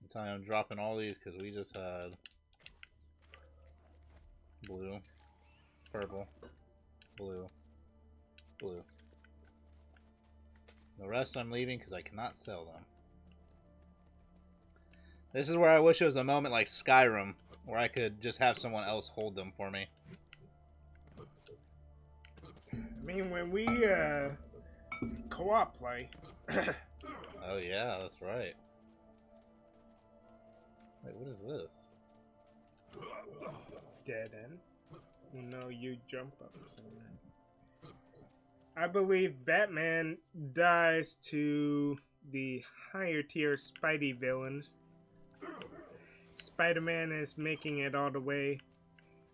Speaker 2: I'm telling you, I'm dropping all these because we just had blue, purple, blue. The rest I'm leaving because I cannot sell them. This is where I wish it was a moment like Skyrim, where I could just have someone else hold them for me.
Speaker 1: I mean, when we co-op play.
Speaker 2: Oh yeah, that's right. Wait, what is this?
Speaker 1: Dead end? No, you jump up somewhere. I believe Batman dies to the higher tier Spidey villains. Spider-Man is making it all the way.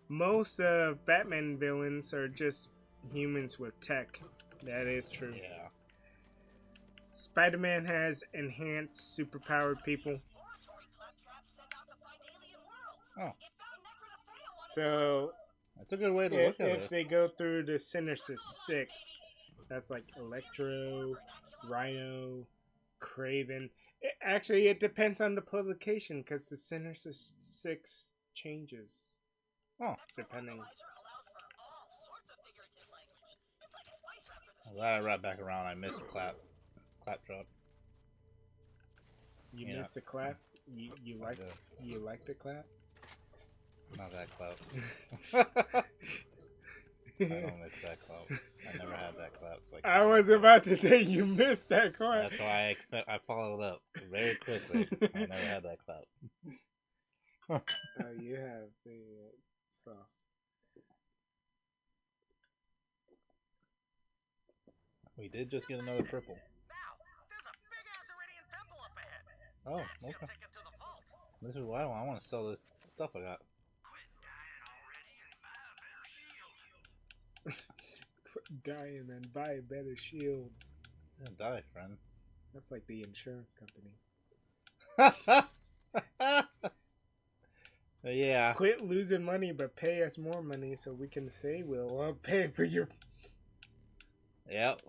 Speaker 1: Most of Batman villains are just humans with tech. That is true.
Speaker 2: Yeah.
Speaker 1: Spider-Man has enhanced superpowered people.
Speaker 2: Oh.
Speaker 1: So
Speaker 2: that's a good way to look at it.
Speaker 1: If they go through the Sinister Six, that's like Electro, Rhino, Craven. Actually, it depends on the publication because the Sinister Six changes.
Speaker 2: Oh.
Speaker 1: Depending.
Speaker 2: I'm glad I wrapped back around. I missed the clap drop.
Speaker 1: You missed the clap? You like the clap?
Speaker 2: Not that clap. I don't miss that clap. I never had that clap. So
Speaker 1: I was about to say you missed that clap.
Speaker 2: That's why I followed up very quickly. I never had that clap.
Speaker 1: Oh, you have the sauce.
Speaker 2: We did just get another purple.
Speaker 3: Now, there's a big-ass Iridian temple up ahead.
Speaker 2: Oh,
Speaker 3: Next, you'll
Speaker 2: okay.
Speaker 3: take it to the vault.
Speaker 2: This is why I want to sell the stuff I got.
Speaker 1: Quit dying and buy a better shield.
Speaker 2: Don't die, friend.
Speaker 1: That's like the insurance company.
Speaker 2: Yeah.
Speaker 1: Quit losing money, but pay us more money so we can say we'll pay for your...
Speaker 2: Yep.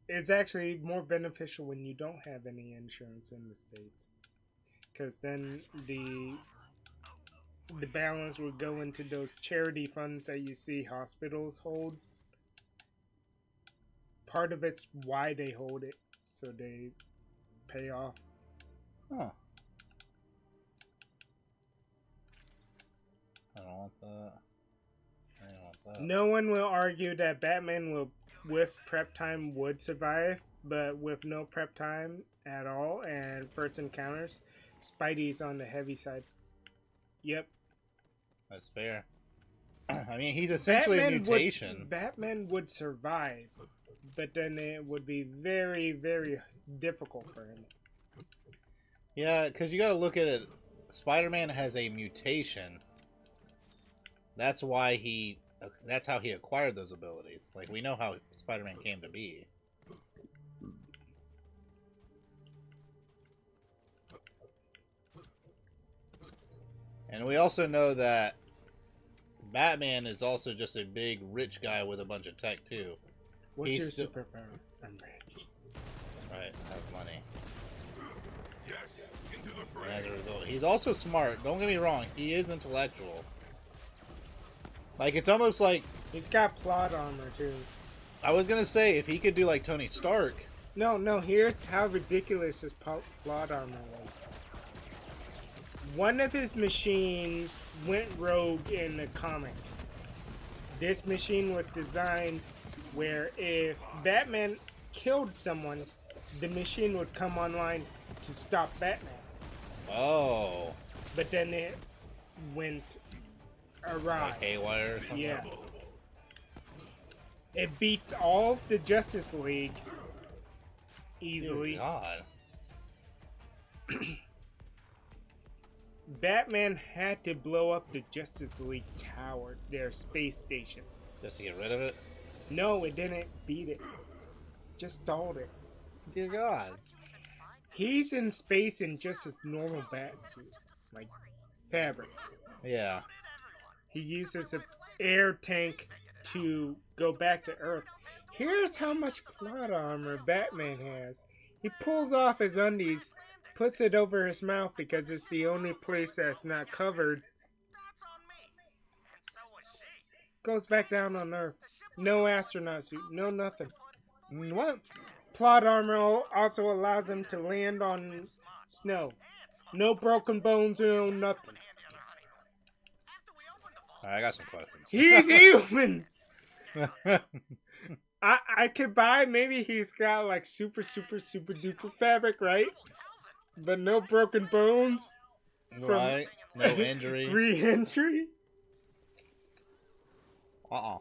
Speaker 1: It's actually more beneficial when you don't have any insurance in the States. Because then the balance will go into those charity funds that you see hospitals hold. Part of it's why they hold it, so they pay off.
Speaker 2: Huh. I don't want that. I don't want that.
Speaker 1: No one will argue that Batman will, with prep time, would survive, but with no prep time at all and first encounters, Spidey's on the heavy side. Yep.
Speaker 2: That's fair. I mean, he's essentially a mutation.
Speaker 1: Batman would survive, but then it would be very, very difficult for him.
Speaker 2: Yeah, because you got to look at it. Spider-Man has a mutation. That's why that's how he acquired those abilities. Like, we know how Spider-Man came to be. And we also know that Batman is also just a big, rich guy with a bunch of tech, too.
Speaker 1: What's your superpower? I'm rich.
Speaker 2: Right, I have money.
Speaker 6: Yes, into the fray.
Speaker 2: And as a result, he's also smart. Don't get me wrong, he is intellectual. Like, it's almost like...
Speaker 1: He's got plot armor, too.
Speaker 2: I was gonna say, if he could do like Tony Stark...
Speaker 1: No, here's how ridiculous his plot armor was. One of his machines went rogue in the comic. This machine was designed where if Batman killed someone, the machine would come online to stop Batman.
Speaker 2: Oh.
Speaker 1: But then it went awry.
Speaker 2: Like haywire or something?
Speaker 1: Yeah. It beats all the Justice League easily.
Speaker 2: Dear God.
Speaker 1: Batman had to blow up the Justice League tower, their space station.
Speaker 2: Just to get rid of it?
Speaker 1: No, it didn't beat it. Just stalled it.
Speaker 2: Dear God.
Speaker 1: He's in space in just his normal bat suit. Like, fabric.
Speaker 2: Yeah.
Speaker 1: He uses an air tank to go back to Earth. Here's how much plot armor Batman has. He pulls off his undies, puts it over his mouth because it's the only place that's not covered. Goes back down on Earth. No astronaut suit, no nothing.
Speaker 2: What?
Speaker 1: Plot armor also allows him to land on snow. No broken bones, no nothing.
Speaker 2: Alright, I got some questions.
Speaker 1: He's human! I could buy, maybe he's got like super duper fabric, right? But no broken bones.
Speaker 2: Right. No injury.
Speaker 1: Re-entry?
Speaker 2: I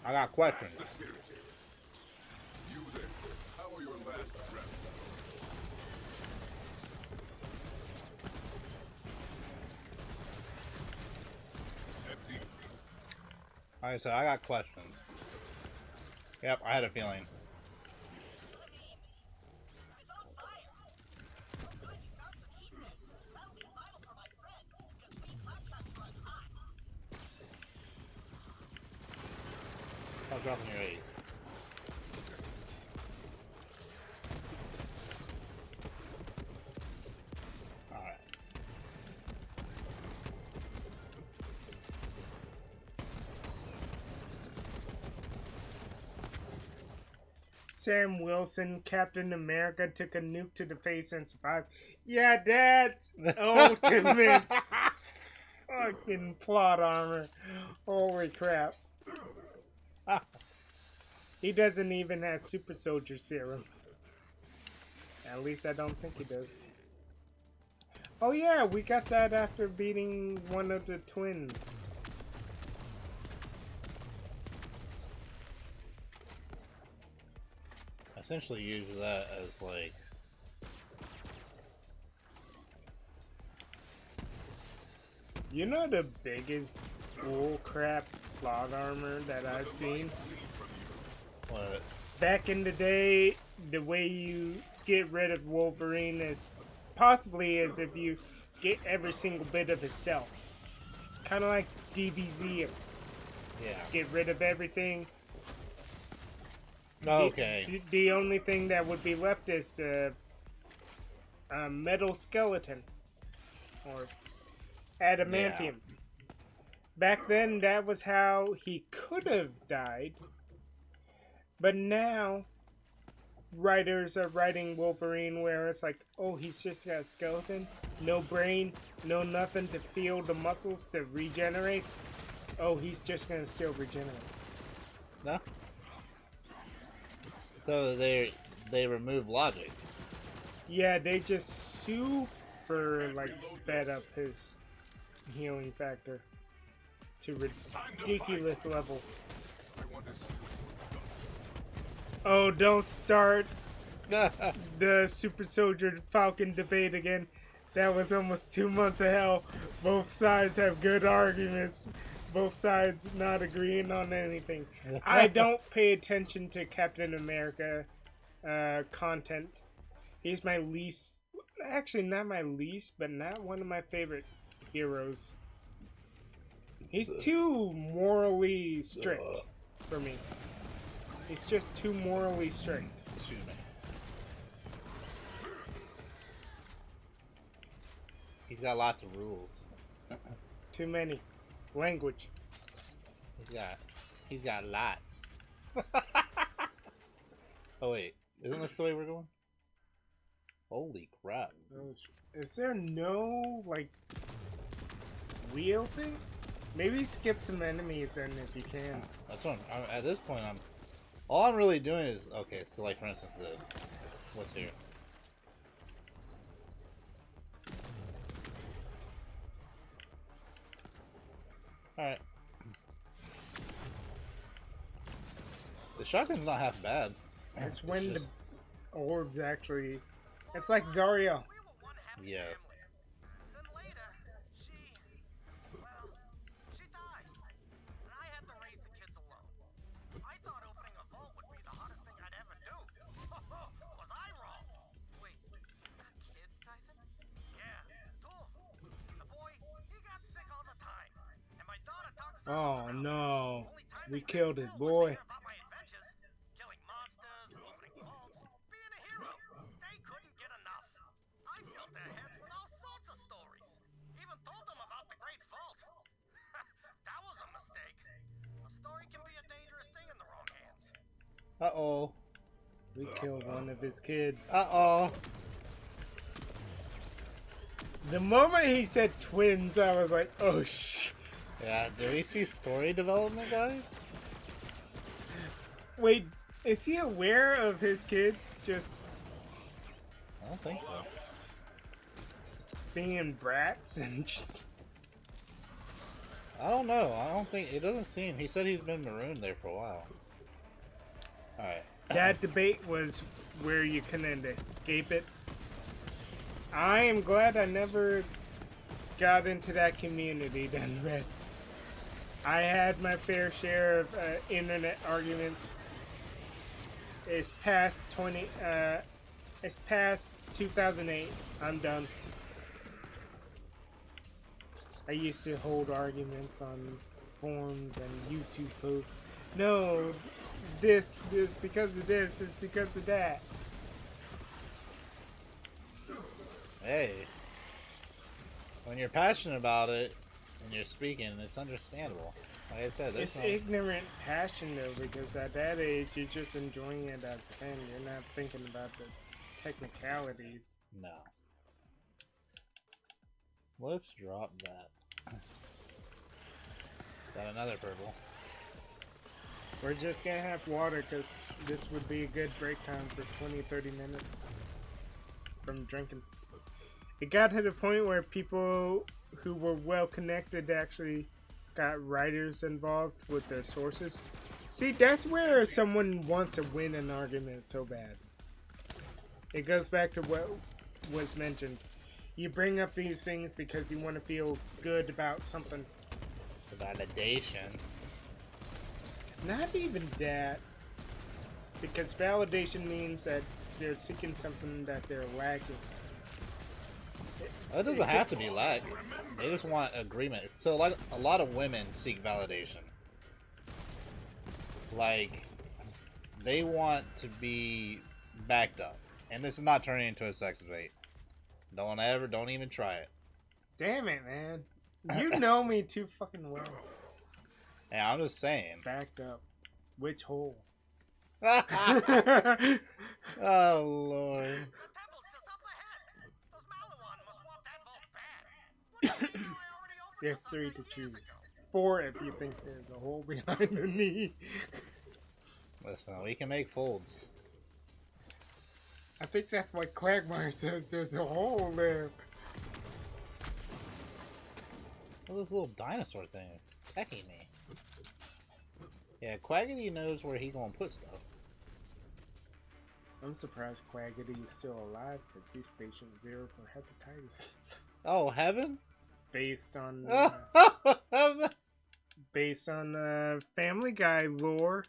Speaker 2: got questions.
Speaker 6: That's the spirit. You there, how are your last breaths? Empty.
Speaker 2: Alright, so I got questions. Yep, I had a feeling. Stop dropping your eggs.
Speaker 1: Sam Wilson, Captain America, took a nuke to the face and survived. Yeah, that's ultimate fucking plot armor. Holy crap. He doesn't even have super soldier serum. At least I don't think he does. Oh yeah, we got that after beating one of the twins.
Speaker 2: I essentially use that as like...
Speaker 1: You know the biggest bullcrap plot armor that I've seen?
Speaker 2: What?
Speaker 1: Back in the day, the way you get rid of Wolverine is possibly as if you get every single bit of his cell. It's kind of like DBZ.
Speaker 2: Yeah.
Speaker 1: Get rid of everything.
Speaker 2: Okay.
Speaker 1: The only thing that would be left is the metal skeleton. Or adamantium. Yeah. Back then, that was how he could have died. But now, writers are writing Wolverine where it's like, oh, he's just got a skeleton, no brain, no nothing to feel the muscles to regenerate. Oh, he's just gonna still regenerate.
Speaker 2: No. So they remove logic.
Speaker 1: Yeah, they just super like sped up his healing factor to ridiculous level. Oh, don't start the Super Soldier Falcon debate again. That was almost 2 months of hell. Both sides have good arguments. Both sides not agreeing on anything. I don't pay attention to Captain America content. He's my least... Actually, not my least, but not one of my favorite heroes. He's too morally strict for me. He's just too morally strict.
Speaker 2: Excuse me. He's got lots of rules.
Speaker 1: Too many. Language.
Speaker 2: He's got lots. Oh wait, isn't this the way we're going? Holy crap.
Speaker 1: Is there no, like, wheel thing? Maybe skip some enemies then if you can.
Speaker 2: That's what at this point all I'm really doing is, okay, so like for instance this. What's here? Alright. The shotgun's not half bad.
Speaker 1: It's when the orbs actually... It's like Zarya.
Speaker 2: Yeah.
Speaker 1: Oh no, we killed his boy.
Speaker 2: Uh-oh.
Speaker 1: We killed one of his kids.
Speaker 2: Uh-oh.
Speaker 1: The moment he said twins, I was like, oh shh.
Speaker 2: Yeah, do we see story development, guys?
Speaker 1: Wait, is he aware of his kids just...
Speaker 2: I don't think so.
Speaker 1: Being brats and just...
Speaker 2: I don't know. I don't think... It doesn't seem... He said he's been marooned there for a while. Alright.
Speaker 1: That debate was where you couldn't escape it. I am glad I never got into that community then, Red. I had my fair share of internet arguments. It's past 2008. I'm done. I used to hold arguments on forums and YouTube posts. No, this because of this, it's because of that.
Speaker 2: Hey, when you're passionate about it, And you're speaking, it's understandable. Like I said,
Speaker 1: It's ignorant passion though, because at that age you're just enjoying it as a fan. You're not thinking about the technicalities.
Speaker 2: No. Let's drop that. Got another purple.
Speaker 1: We're just gonna have water because this would be a good break time for 20-30 minutes from drinking. It got to the point where people who were well connected actually got writers involved with their sources. See, that's where someone wants to win an argument so bad. It goes back to what was mentioned. You bring up these things because you want to feel good about something.
Speaker 2: Validation.
Speaker 1: Not even that. Because validation means that they're seeking something that they're lacking.
Speaker 2: It doesn't have to be lack. They just want agreement. So, like, a lot of women seek validation. Like, they want to be backed up. And this is not turning into a sex debate. Don't even try it.
Speaker 1: Damn it, man. You know me too fucking well.
Speaker 2: Yeah, I'm just saying.
Speaker 1: Backed up. Which hole?
Speaker 2: Oh, Lord.
Speaker 1: There's 3 to choose. 4 if you think there's a hole behind the knee.
Speaker 2: Listen, we can make folds.
Speaker 1: I think that's what Quagmire says. There's a hole there.
Speaker 2: What's this little dinosaur thing attacking me? Yeah, Quaggity knows where he gonna put stuff.
Speaker 1: I'm surprised Quaggity is still alive because he's patient 0 for hepatitis.
Speaker 2: Oh, heaven?
Speaker 1: Based on Family Guy lore,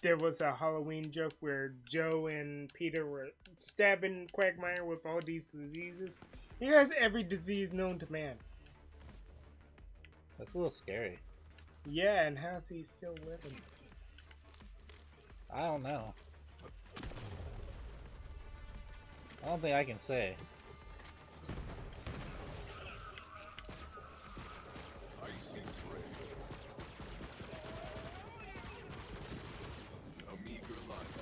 Speaker 1: there was a Halloween joke where Joe and Peter were stabbing Quagmire with all these diseases. He has every disease known to man.
Speaker 2: That's a little scary.
Speaker 1: Yeah, and how's he still living?
Speaker 2: I don't know. I don't think I can say.
Speaker 6: Icy prey. A meager life.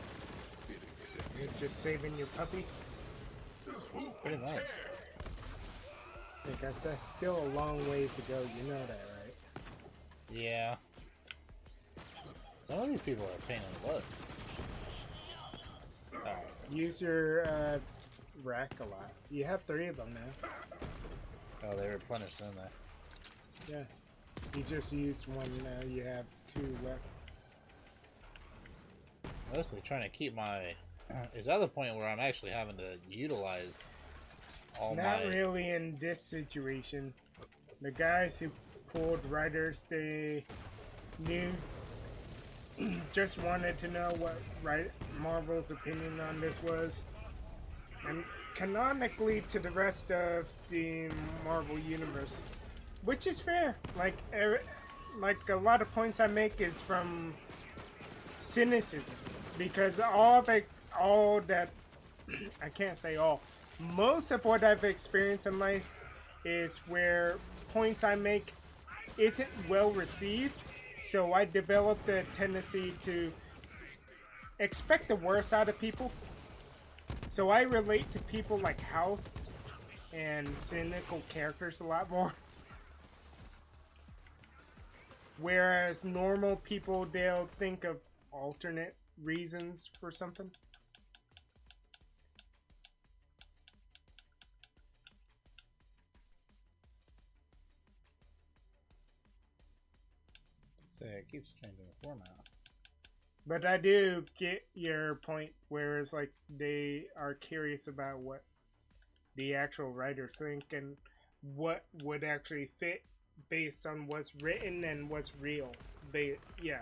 Speaker 1: You're just saving your puppy?
Speaker 2: Pretty much.
Speaker 1: Because that's still a long ways to go, you know that, right?
Speaker 2: Yeah. Some of these people are a pain in the butt. Alright.
Speaker 1: Use your rack a lot. You have 3 of them now.
Speaker 2: Oh, they replenished, didn't they?
Speaker 1: Yeah. You just used 1, now you have 2 left.
Speaker 2: Mostly trying to keep my... It's at the point where I'm actually having to utilize all
Speaker 1: Not really in this situation. The guys who pulled writers, they knew... just wanted to know what Marvel's opinion on this was. And canonically to the rest of the Marvel Universe. Which is fair. Like a lot of points I make is from cynicism. Because all that... I can't say all. Most of what I've experienced in life is where points I make isn't well received. So I developed a tendency to expect the worst out of people. So I relate to people like House and cynical characters a lot more. Whereas normal people, they'll think of alternate reasons for something.
Speaker 2: So it keeps changing the format.
Speaker 1: But I do get your point, whereas like they are curious about what the actual writers think and what would actually fit based on what's written and what's real. Yeah.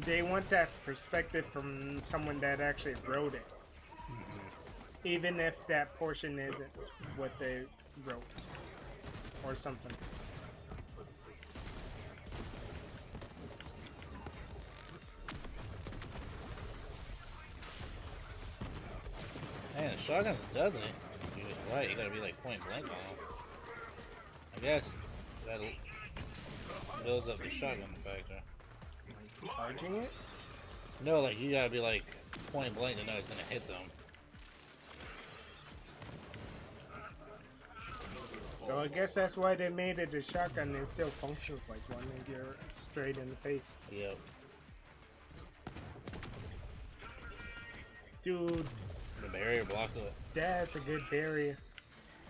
Speaker 1: They want that perspective from someone that actually wrote it. Even if that portion isn't what they wrote. Or something.
Speaker 2: Man, the shotgun's doesn't it? You're just right, you gotta be like point blank on him. I guess that builds up the shotgun factor.
Speaker 1: Like charging it?
Speaker 2: No, like you gotta be like point blank to know it's gonna hit them.
Speaker 1: So I guess that's why they made it a shotgun and it still functions like one if you're straight in the face.
Speaker 2: Yep.
Speaker 1: Dude,
Speaker 2: The barrier blocked it.
Speaker 1: that's a good barrier.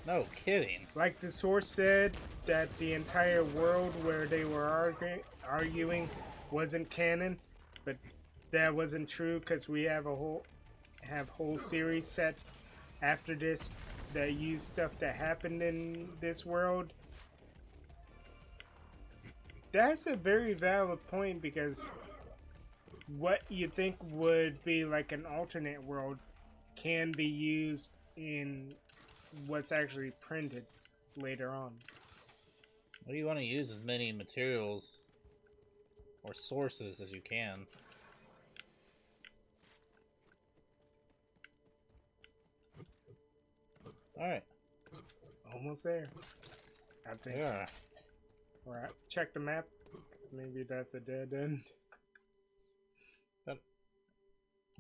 Speaker 2: No kidding.
Speaker 1: Like the source said, that the entire world where they were arguing wasn't canon, but that wasn't true because we have a whole series set after this that use stuff that happened in this world. That's a very valid point because what you think would be like an alternate world can be used in what's actually printed later on.
Speaker 2: Well, you want to use as many materials or sources as you can. Alright.
Speaker 1: Almost there. I think.
Speaker 2: Yeah.
Speaker 1: Alright, check the map. Maybe that's a dead end.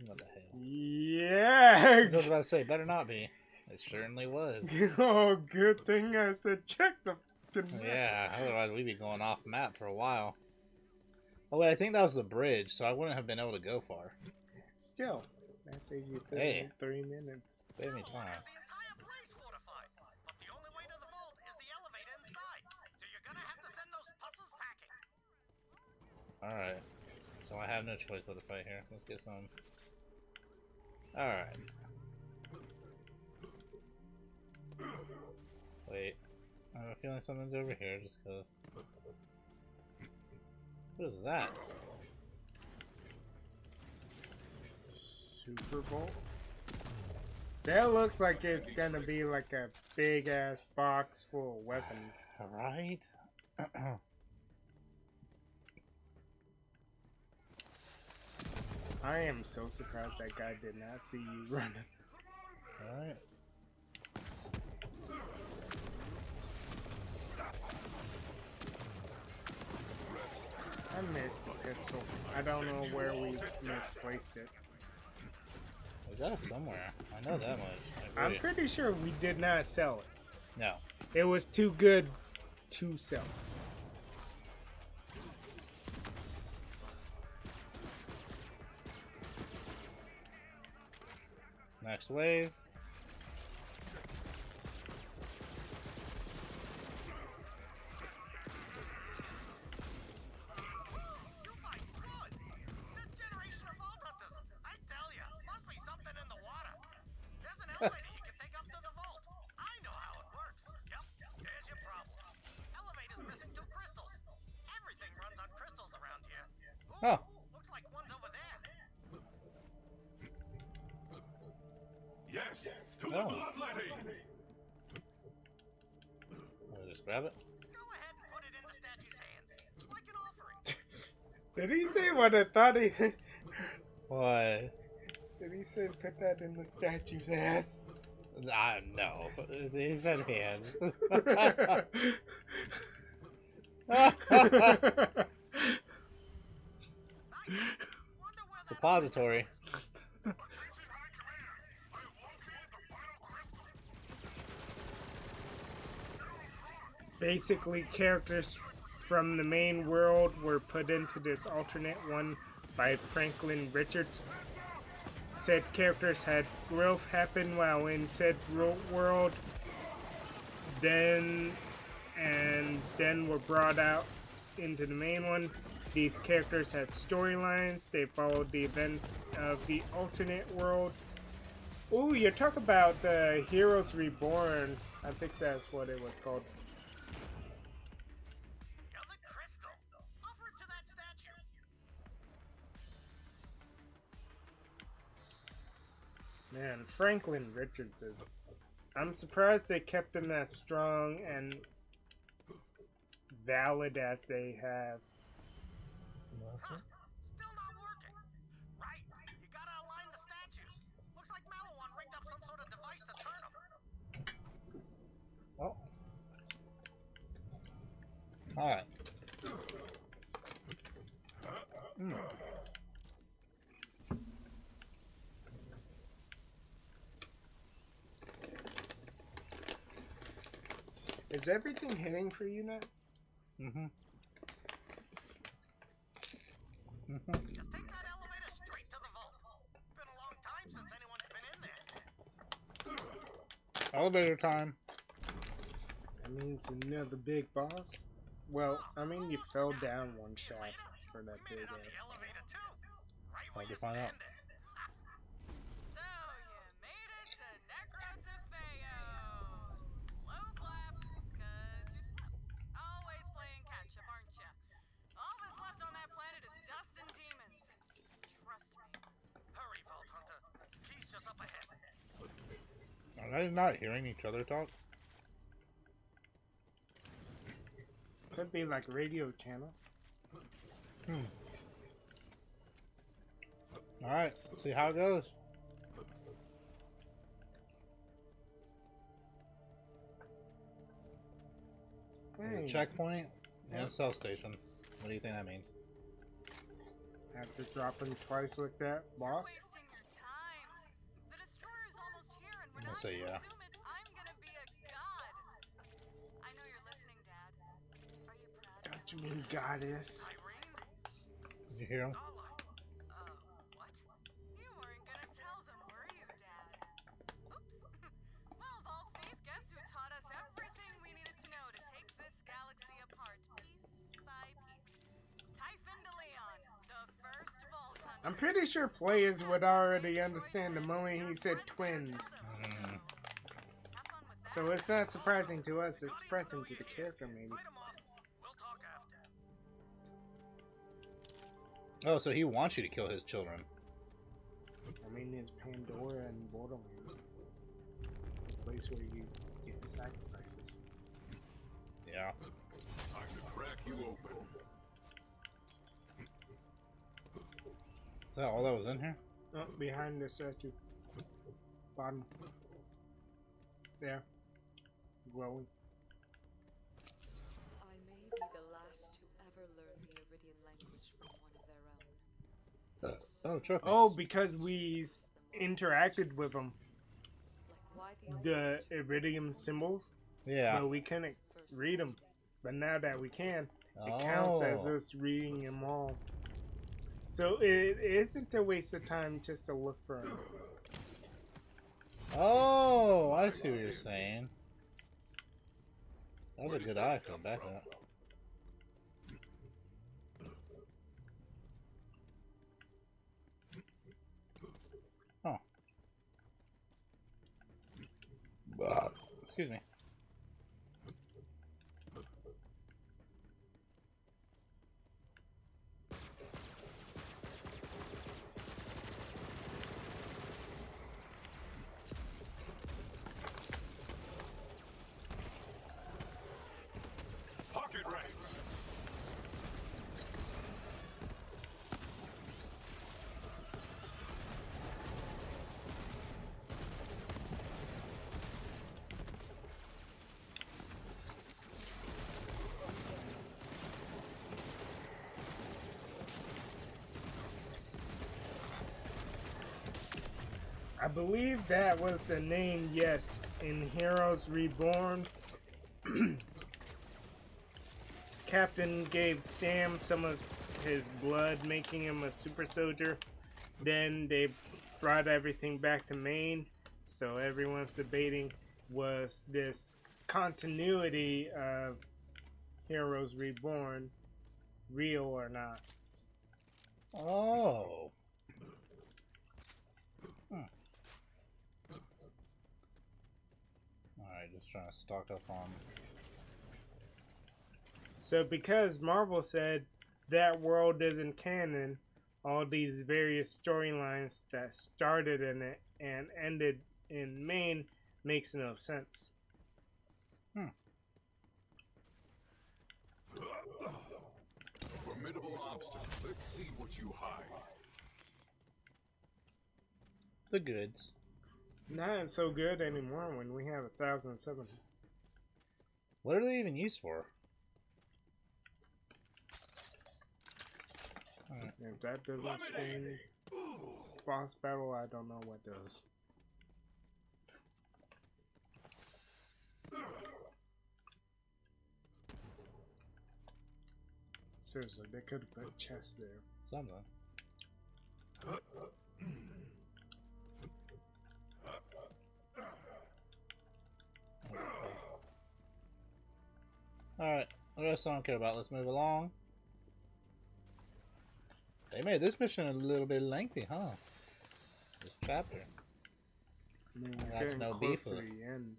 Speaker 2: What the hell?
Speaker 1: Yeah!
Speaker 2: I was about to say, better not be. It certainly was.
Speaker 1: Oh, good thing I said check the map.
Speaker 2: Yeah, otherwise we'd be going off map for a while. Oh wait, I think that was the bridge, so I wouldn't have been able to go far.
Speaker 1: Still, that saves you 3 minutes.
Speaker 2: Save me time.
Speaker 3: The entire place fortified, but the only way to the vault is the elevator inside. So you're gonna have to send those puzzles packing.
Speaker 2: Alright. So I have no choice but to fight here. Let's get some. Alright. Wait. I have a feeling something's over here just because. What is that?
Speaker 1: Super Bowl? That looks like it's gonna be like a big ass box full of weapons.
Speaker 2: Alright.
Speaker 1: I am so surprised that guy did not see you running.
Speaker 2: Alright.
Speaker 1: I missed the pistol. I don't know where we misplaced it.
Speaker 2: We got it somewhere. I know that much.
Speaker 1: I'm pretty sure we did not sell it.
Speaker 2: No.
Speaker 1: It was too good to sell.
Speaker 2: Next wave.
Speaker 3: You fight good. This generation of vault hunters, I tell ya, must be something in the water. There's an elevator you can take up to the vault. I know how it works. Yep, there's your problem. Elevator's missing 2 crystals. Everything runs on crystals around here. Ooh,
Speaker 2: Oh.
Speaker 3: looks like one's over there.
Speaker 6: Yes, to the
Speaker 2: Oh.
Speaker 6: bloodletting!
Speaker 2: I'll just grab it.
Speaker 3: Go ahead and put it in the statue's hands, like an offering.
Speaker 1: Did he say what I thought he said?
Speaker 2: What?
Speaker 1: Did he say put that in the statue's ass?
Speaker 2: No. He said hand. Suppository.
Speaker 1: Basically, characters from the main world were put into this alternate one by Franklin Richards. Said characters had growth happen while in said world, then were brought out into the main one. These characters had storylines. They followed the events of the alternate world. Ooh, you're talking about the Heroes Reborn. I think that's what it was called.
Speaker 3: Another crystal. Offer it to that statue.
Speaker 1: Man, Franklin Richards is... I'm surprised they kept him as strong and valid as they have.
Speaker 3: Huh, still not working. Right, you gotta align the statues. Looks like Malawan rigged up some sort of
Speaker 2: Alright.
Speaker 1: Is everything hitting for you now?
Speaker 2: Mm-hmm.
Speaker 3: Just take that elevator straight to the vault. Been a long time since anyone's been in there.
Speaker 2: Elevator time.
Speaker 1: That means you know the big boss? Well, I mean you fell down one shaft for that
Speaker 3: We made
Speaker 1: big
Speaker 3: it on
Speaker 1: ass
Speaker 3: the
Speaker 1: boss.
Speaker 3: elevator too. Right
Speaker 2: Hard
Speaker 3: where
Speaker 2: to
Speaker 3: you're
Speaker 2: find out.
Speaker 3: standing.
Speaker 5: So you made it to Necrotafeos. Slow clap, cause you're slow. Always playing catch up, aren't you? All that's left on that planet is dust and demons. Trust me.
Speaker 3: Hurry, Vault Hunter. Key's just up ahead.
Speaker 2: Are they not hearing each other talk?
Speaker 1: Could be like radio channels.
Speaker 2: Alright, let's see how it goes.
Speaker 1: Hey,
Speaker 2: Checkpoint and cell station. What do you think that means?
Speaker 1: after dropping twice like that, boss?
Speaker 5: Wasting your time. The destroyer's almost here, and when
Speaker 2: I'm
Speaker 5: I
Speaker 2: gonna say yeah.
Speaker 5: consume it, I'm gonna be a god. I know you're listening, Dad. Are you proud?
Speaker 1: Don't you mean goddess?
Speaker 3: Irene?
Speaker 2: Did you hear him?
Speaker 3: Starlight.
Speaker 5: What? You weren't gonna tell them, were you, Dad? Oops. Well, Vault Thief, guess who taught us everything we needed to know to take this galaxy apart piece by piece? Typhon DeLeon, the first Vault Hunter.
Speaker 1: I'm pretty sure players would already understand the moment he said twins. So it's not surprising to us, it's surprising to the character maybe.
Speaker 3: Fight 'em off. We'll talk after.
Speaker 2: Oh, so he wants you to kill his children.
Speaker 1: I mean, it's Pandora and Borderlands. The place where you get sacrifices.
Speaker 2: Yeah.
Speaker 6: Time to crack you open.
Speaker 2: Is that all that was in here?
Speaker 1: Oh, behind the statue. Bottom. There. Glowing.
Speaker 10: I may be the last to ever learn the Iridian language from one of their own.
Speaker 2: Oh, trophy.
Speaker 1: Oh, because we interacted with them.
Speaker 10: Like why
Speaker 1: The iridium symbols.
Speaker 2: Yeah.
Speaker 1: But we couldn't read them. But now that we can, it counts as us reading them all. So it isn't a waste of time just to look for them.
Speaker 2: Oh, I see what you're saying. That was a good eye for the back of that. Oh. Excuse me.
Speaker 6: Pocket ranks.
Speaker 1: I believe that was the name, yes, in Heroes Reborn. Captain gave Sam some of his blood, making him a super soldier. Then they brought everything back to Maine, so everyone's debating, was this continuity of Heroes Reborn real or not?
Speaker 2: Oh. Alright, just trying to stock up on...
Speaker 1: So because Marvel said that world isn't canon, all these various storylines that started in it and ended in Maine makes no sense.
Speaker 6: Formidable obstacle. Let's see what you hide.
Speaker 2: The goods.
Speaker 1: Not so good anymore when we have 1,007.
Speaker 2: What are they even used for? Alright.
Speaker 1: If that doesn't scream boss battle, I don't know what does. Seriously, they could have put chests there.
Speaker 2: Something. Alright, the rest I don't care about. Let's move along. They made this mission a little bit lengthy, huh? This chapter.
Speaker 1: I mean, you're
Speaker 2: That's
Speaker 1: getting
Speaker 2: no
Speaker 1: close
Speaker 2: beef
Speaker 1: to
Speaker 2: with
Speaker 1: the
Speaker 2: it.
Speaker 1: end.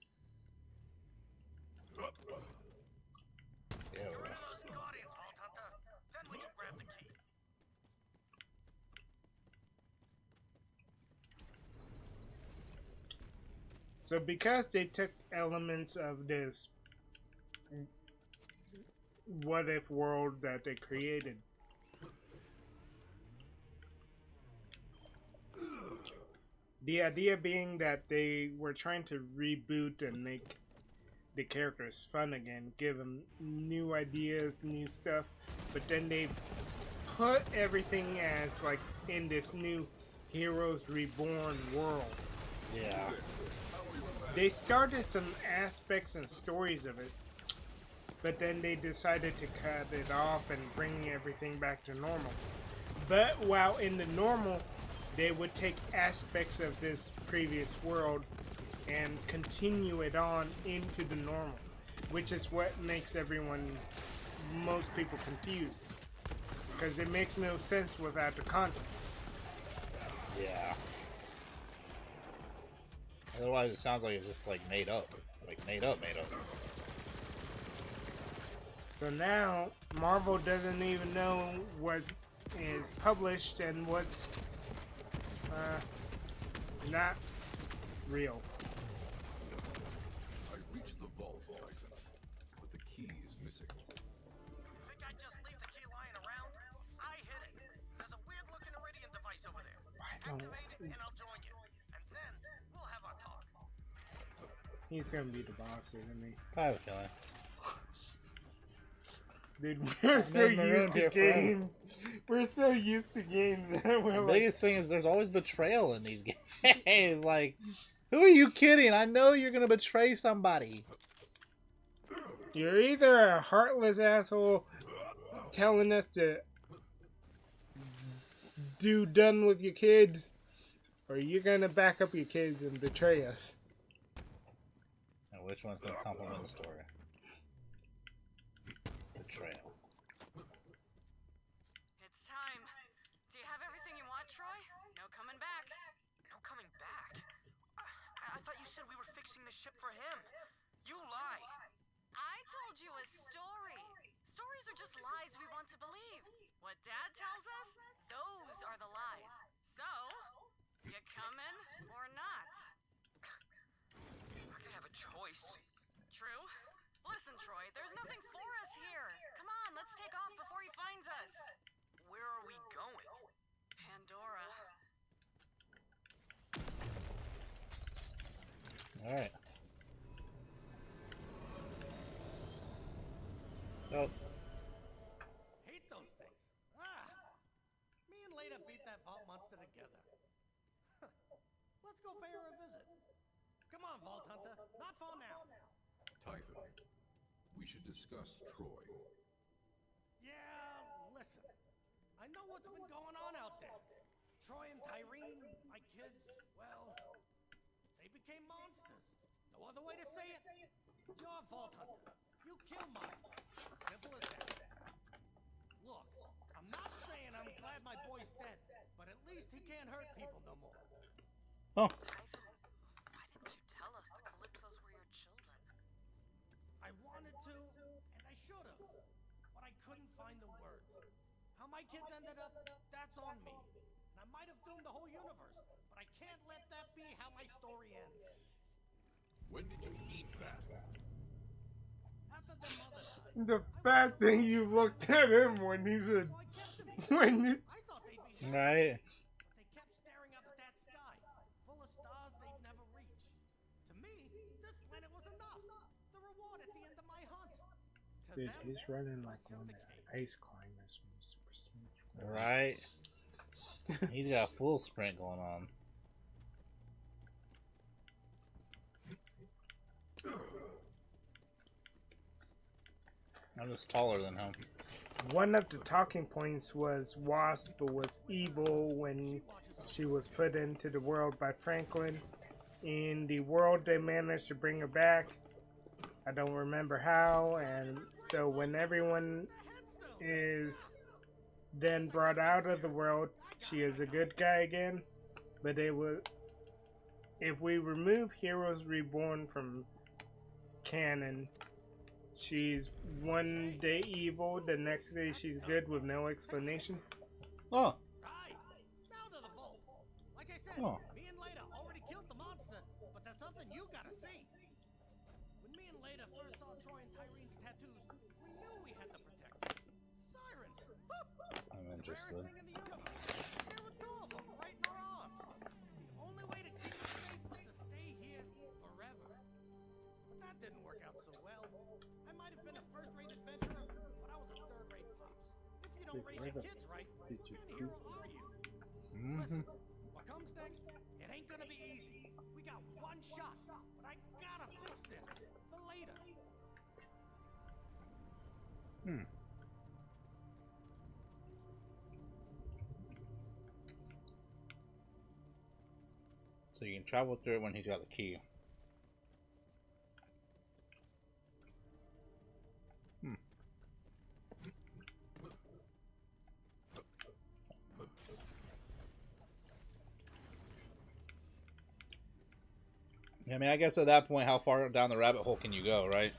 Speaker 2: Yeah,
Speaker 3: Get rid
Speaker 2: right.
Speaker 3: of those guardians, Vault Hunter. Then we can grab the key.
Speaker 1: So because they took elements of this what if world that they created, the idea being that they were trying to reboot and make the characters fun again, give them new ideas, new stuff, but then they put everything as like in this new Heroes Reborn world.
Speaker 2: Yeah.
Speaker 1: They started some aspects and stories of it, but then they decided to cut it off and bring everything back to normal. But while in the normal, they would take aspects of this previous world and continue it on into the normal, which is what makes most people confused, because it makes no sense without the context.
Speaker 2: Yeah. Otherwise, it sounds like it's just like made up. Like made up.
Speaker 1: So now, Marvel doesn't even know what is published and what's not real.
Speaker 6: I've reached the vault, Titan, but the key is missing.
Speaker 3: Think I'd just leave the key lying around? I hid it. There's a weird-looking Iridian device over there. Activate it, and I'll join you. And then we'll have our talk.
Speaker 1: He's gonna be the boss, isn't he?
Speaker 2: I have a feeling.
Speaker 1: Dude, we're so used to games. We're so used to games that we're
Speaker 2: The
Speaker 1: like,
Speaker 2: biggest thing is there's always betrayal in these games. Like, who are you kidding? I know you're gonna betray somebody.
Speaker 1: you're either a heartless asshole telling us to do done with your kids, or you're gonna back up your kids and betray us.
Speaker 2: And which one's gonna complement the story? Betrayal.
Speaker 5: It's time. Do you have everything you want, Troy? No coming back.
Speaker 3: No coming back? I thought you said we were fixing the ship for him. You lied.
Speaker 5: I told you a story. Stories are just lies we want to believe. What Dad tells us, those are the lies. So, you coming or not?
Speaker 3: Not gonna have a choice.
Speaker 5: True. Listen, Troy, there's nothing for us here. Come on, let's take off before he finds us.
Speaker 3: Where are we going?
Speaker 5: Pandora.
Speaker 2: Alright. Oh,
Speaker 9: Hate those things. Me and Leda beat that vault monster together. Let's go pay her a visit. Come on, Vault Hunter. Not for now.
Speaker 6: Typhon, we should discuss Troy.
Speaker 9: Yeah, listen. I know what's been going on out there. Troy and Tyrene, my kids, well, they became monsters. No other way to say it. You're a Vault Hunter. You kill monsters. Simple as that. Look, I'm not saying I'm glad my boy's dead, but at least he can't hurt people no more.
Speaker 2: oh,
Speaker 5: Typhon, why didn't you tell us the Calypsos were your children?
Speaker 9: I wanted to, and I should have, but I couldn't find the words. How my kids ended up, that's on me. And I might have doomed the whole universe, but I can't let that be how my story ends.
Speaker 6: When did you eat that?
Speaker 9: After their mother died,
Speaker 1: The fact that you looked at him when he said,
Speaker 9: so I kept them here.
Speaker 1: when you,
Speaker 9: I thought they'd be dead,
Speaker 2: right.
Speaker 9: but they kept staring up at that sky, full of stars they'd never reach. To me, this planet was enough. The reward at the end of my hunt. To
Speaker 1: dude,
Speaker 9: them,
Speaker 1: he's running
Speaker 9: it was
Speaker 1: like
Speaker 9: just
Speaker 1: one of
Speaker 9: a
Speaker 1: the
Speaker 9: cage.
Speaker 1: ice climbers from Super Smash
Speaker 2: Right? He's got a full sprint going on. I'm just taller than him.
Speaker 1: One of the talking points was Wasp was evil when she was put into the world by Franklin. In the world, they managed to bring her back. I don't remember how, and so when everyone is then brought out of the world, she is a good guy again. But it was, if we remove Heroes Reborn from canon, she's one day evil, the next day she's good with no explanation.
Speaker 2: Oh.
Speaker 9: Right. Now to the vault. Like I said, me and Leda already killed the monster, but there's something you gotta see. When me and Leda first saw Troy and Tyrene's tattoos, we knew we had to protect them. Sirens!
Speaker 2: I'm interested.
Speaker 9: Rarest thing in the universe. There were two of them right in our arms. The only way to keep them safe was to stay here forever. But that didn't work out so well. I might have been a first-rate adventurer, but I was a third-rate pops. If you don't raise your kids right, what kind of hero are you? Listen, what comes next, it ain't gonna be easy. We got one shot, but I gotta fix this for later.
Speaker 2: So you can travel through it when he's got the key. I mean, I guess at that point, how far down the rabbit hole can you go, right?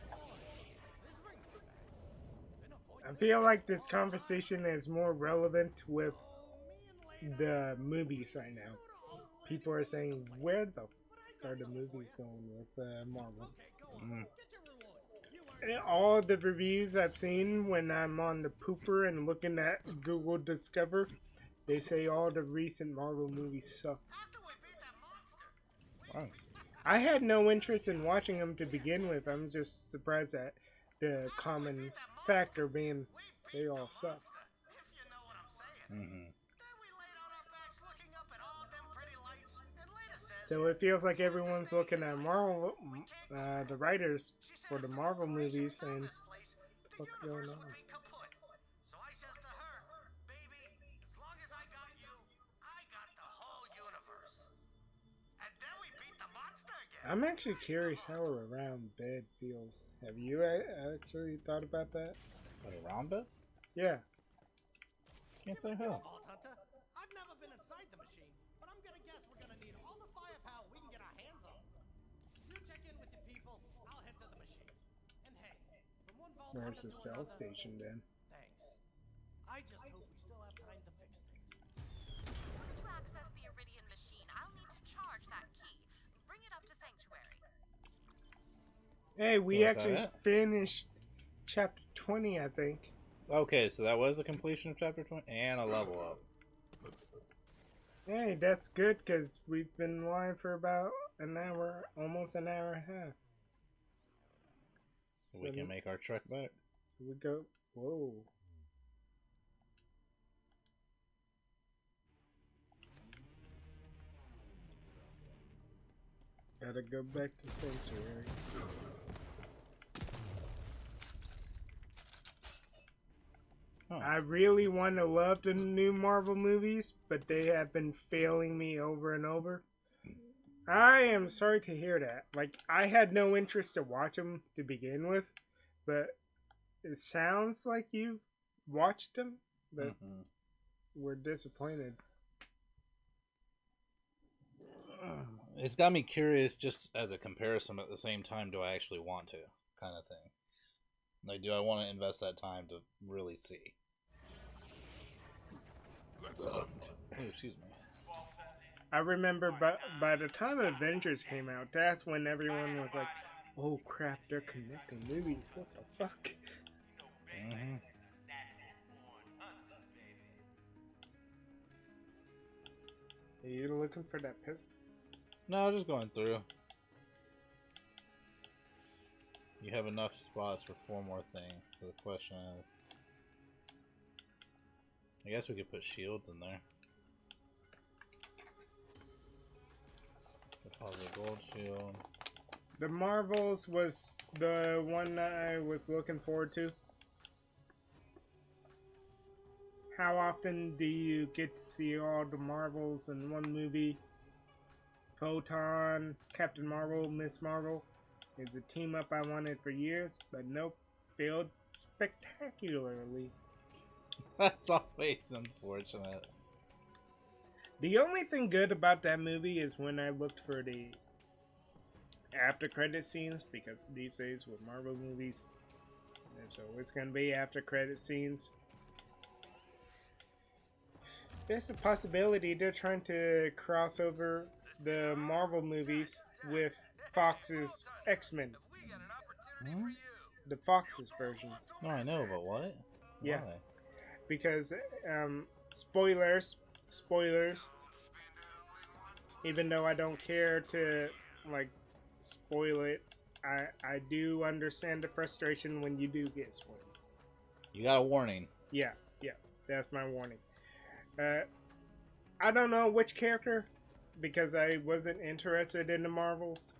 Speaker 1: I feel like this conversation is more relevant with the movies right now. People are saying, where the f are the movies going with Marvel? And all the reviews I've seen when I'm on the pooper and looking at Google Discover, they say all the recent Marvel movies suck.
Speaker 2: Wow.
Speaker 1: I had no interest in watching them to begin with. I'm just surprised at the common factor being they all suck. So it feels like everyone's looking at Marvel, the writers for the Marvel movies, saying, "What's going on?"
Speaker 3: So I says to her, baby, as long as I got you, I got the whole universe. And then we beat the monster again.
Speaker 1: I'm actually curious how a round bed feels. Have you actually thought about that?
Speaker 2: What, a round bed?
Speaker 1: Yeah.
Speaker 2: Can't say how.
Speaker 9: Vault Hunter, I've never been inside the machine, but I'm gonna guess we're gonna need all the firepower we can get our hands on. You check in with your people, I'll head to the machine. And hey, from one Vault
Speaker 1: Where's
Speaker 9: Hunter
Speaker 1: the
Speaker 9: to
Speaker 1: cell
Speaker 9: another,
Speaker 1: station then?
Speaker 9: thanks. I just hope we still have time to fix things.
Speaker 5: In order to access the Iridian machine, I'll need to charge that key. Bring it up to Sanctuary.
Speaker 1: Hey, we
Speaker 2: So is that
Speaker 1: actually
Speaker 2: it?
Speaker 1: finished chapter 20, I think.
Speaker 2: Okay, so that was the completion of chapter 20 and a level up.
Speaker 1: Hey, that's good because we've been live for about an hour, almost an hour and a half.
Speaker 2: So we can make our trek back.
Speaker 1: So we go. Whoa. Gotta go back to Sanctuary.
Speaker 2: Huh.
Speaker 1: I really want to love the new Marvel movies, but they have been failing me over and over. I am sorry to hear that. Like, I had no interest to watch them to begin with, but it sounds like you watched them, but we're disappointed.
Speaker 2: It's got me curious just as a comparison, but at the same time, do I actually want to? Kind of thing. Like, do I want to invest that time to really see? Oh, excuse me.
Speaker 1: I remember by the time Avengers came out, that's when everyone was like, oh crap, they're connecting movies. What the fuck? Are you looking for that pistol?
Speaker 2: No, just going through. You have enough spots for 4 more things, so the question is... I guess we could put shields in there. Deposit gold shield.
Speaker 1: The Marvels was the one that I was looking forward to. How often do you get to see all the Marvels in one movie? Photon, Captain Marvel, Miss Marvel is a team up I wanted for years, but nope, failed spectacularly.
Speaker 2: That's always unfortunate.
Speaker 1: The only thing good about that movie is when I looked for the after credit scenes, because these days with Marvel movies, there's always going to be after credit scenes. There's a possibility they're trying to cross over the Marvel movies with Fox's X-Men.
Speaker 2: Hmm?
Speaker 1: The Fox's version.
Speaker 2: No, I know, but what?
Speaker 1: Yeah.
Speaker 2: Why?
Speaker 1: Because, spoilers, even though I don't care to, like, spoil it, I do understand the frustration when you do get spoiled.
Speaker 2: You got a warning.
Speaker 1: Yeah, that's my warning. I don't know which character, because I wasn't interested in the Marvels,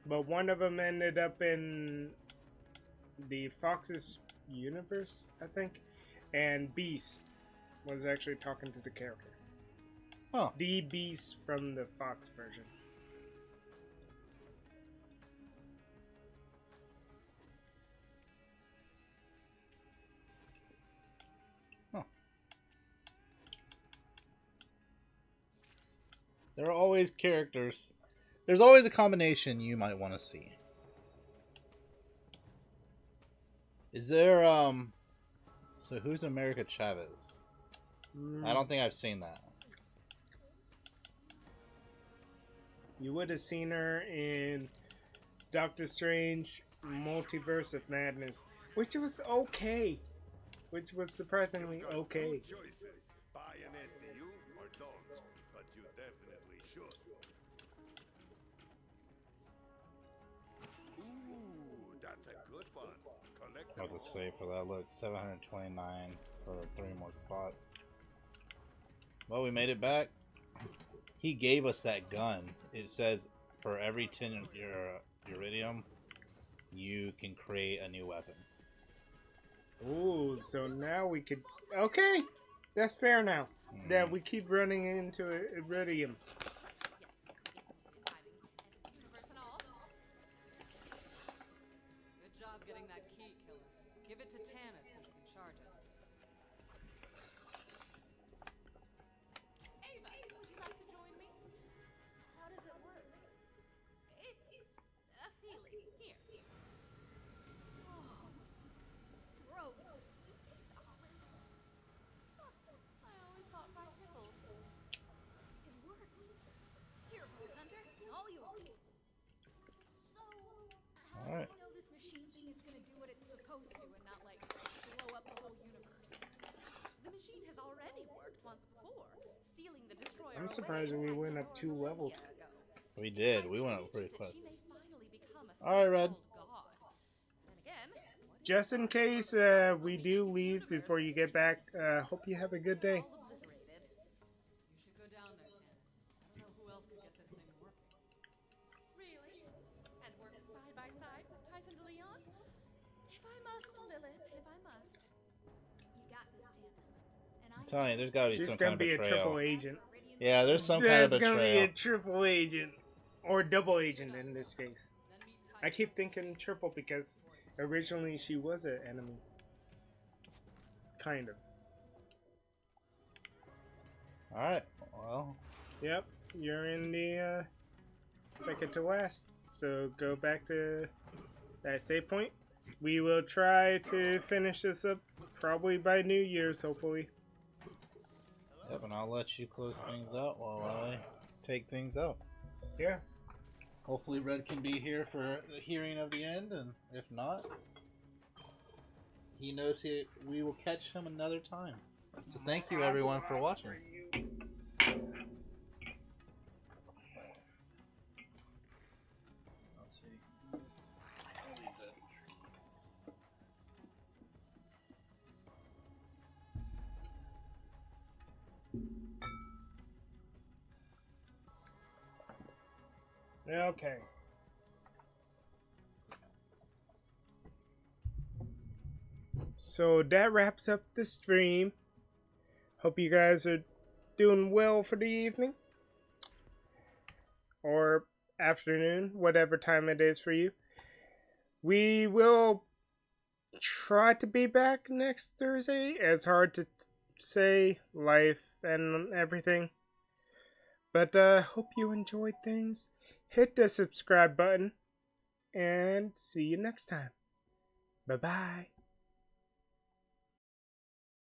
Speaker 1: but one of them ended up in the Fox's universe, I think, and Beast was actually talking to the character.
Speaker 2: Huh.
Speaker 1: The Beast from the Fox version.
Speaker 2: There are always characters. There's always a combination you might want to see. Is there, so who's America Chavez? I don't think I've seen that.
Speaker 1: You would have seen her in Doctor Strange Multiverse of Madness, which was okay. Which was surprisingly okay.
Speaker 7: Buy an SDU or don't, but you definitely should. Ooh, that's a good one. Collect
Speaker 2: What to say for that? Look, 729 for 3 more spots. Well, we made it back. He gave us that gun. It says for every 10 iridium, you can create a new weapon.
Speaker 1: Ooh, so now we could... Okay, that's fair now. That we keep running into iridium.
Speaker 10: Good job getting that key, killer. Give it to Tannis so she can charge it. Ava, would you like to join me?
Speaker 4: How does it work?
Speaker 10: It's a feeling. Here.
Speaker 4: Oh, gross. Do you taste olives?
Speaker 10: I always thought fried pickles.
Speaker 4: It worked. Here, Bolt Hunter, all yours. So, how
Speaker 2: Alright.
Speaker 4: do we know this machine thing is gonna do what it's supposed to and not, like, blow up the whole universe?
Speaker 10: The machine has already worked once before, stealing the destroyer.
Speaker 1: I'm surprised we went up 2 levels.
Speaker 2: We did. We went up pretty quick.
Speaker 10: She may finally become a
Speaker 2: Alright, Red.
Speaker 10: god. Then again,
Speaker 1: Just in case we do leave before you get back, hope you have a good day.
Speaker 10: all obliterated. You should go down there, Tannis. I don't know who else could get this thing working. Really? And work side by side with Typhon de Leon? If I must, Lilith, if I must.
Speaker 4: You got this, Tannis. And
Speaker 2: I'm telling you, there's gotta be
Speaker 1: She's
Speaker 2: some kind
Speaker 1: gonna
Speaker 2: of
Speaker 1: be a triple
Speaker 2: betrayal.
Speaker 1: agent.
Speaker 2: Yeah, there's some kind of
Speaker 1: There's gonna be a
Speaker 2: betrayal.
Speaker 1: triple agent. Or double agent in this case. I keep thinking triple because originally she was an enemy. Kind of.
Speaker 2: Alright, well.
Speaker 1: Yep, you're in the second to last. So go back to that save point. We will try to finish this up probably by New Year's, hopefully.
Speaker 2: Yep, and I'll let you close things out while I take things out.
Speaker 1: Yeah.
Speaker 2: Hopefully Red can be here for the hearing of the end, and if not, he knows we will catch him another time. So thank you everyone for watching.
Speaker 1: Okay. So that wraps up the stream. Hope you guys are doing well for the evening. Or afternoon, whatever time it is for you. We will try to be back next Thursday. It's hard to say, life and everything. But hope you enjoyed things. Hit the subscribe button. And see you next time. Bye-bye.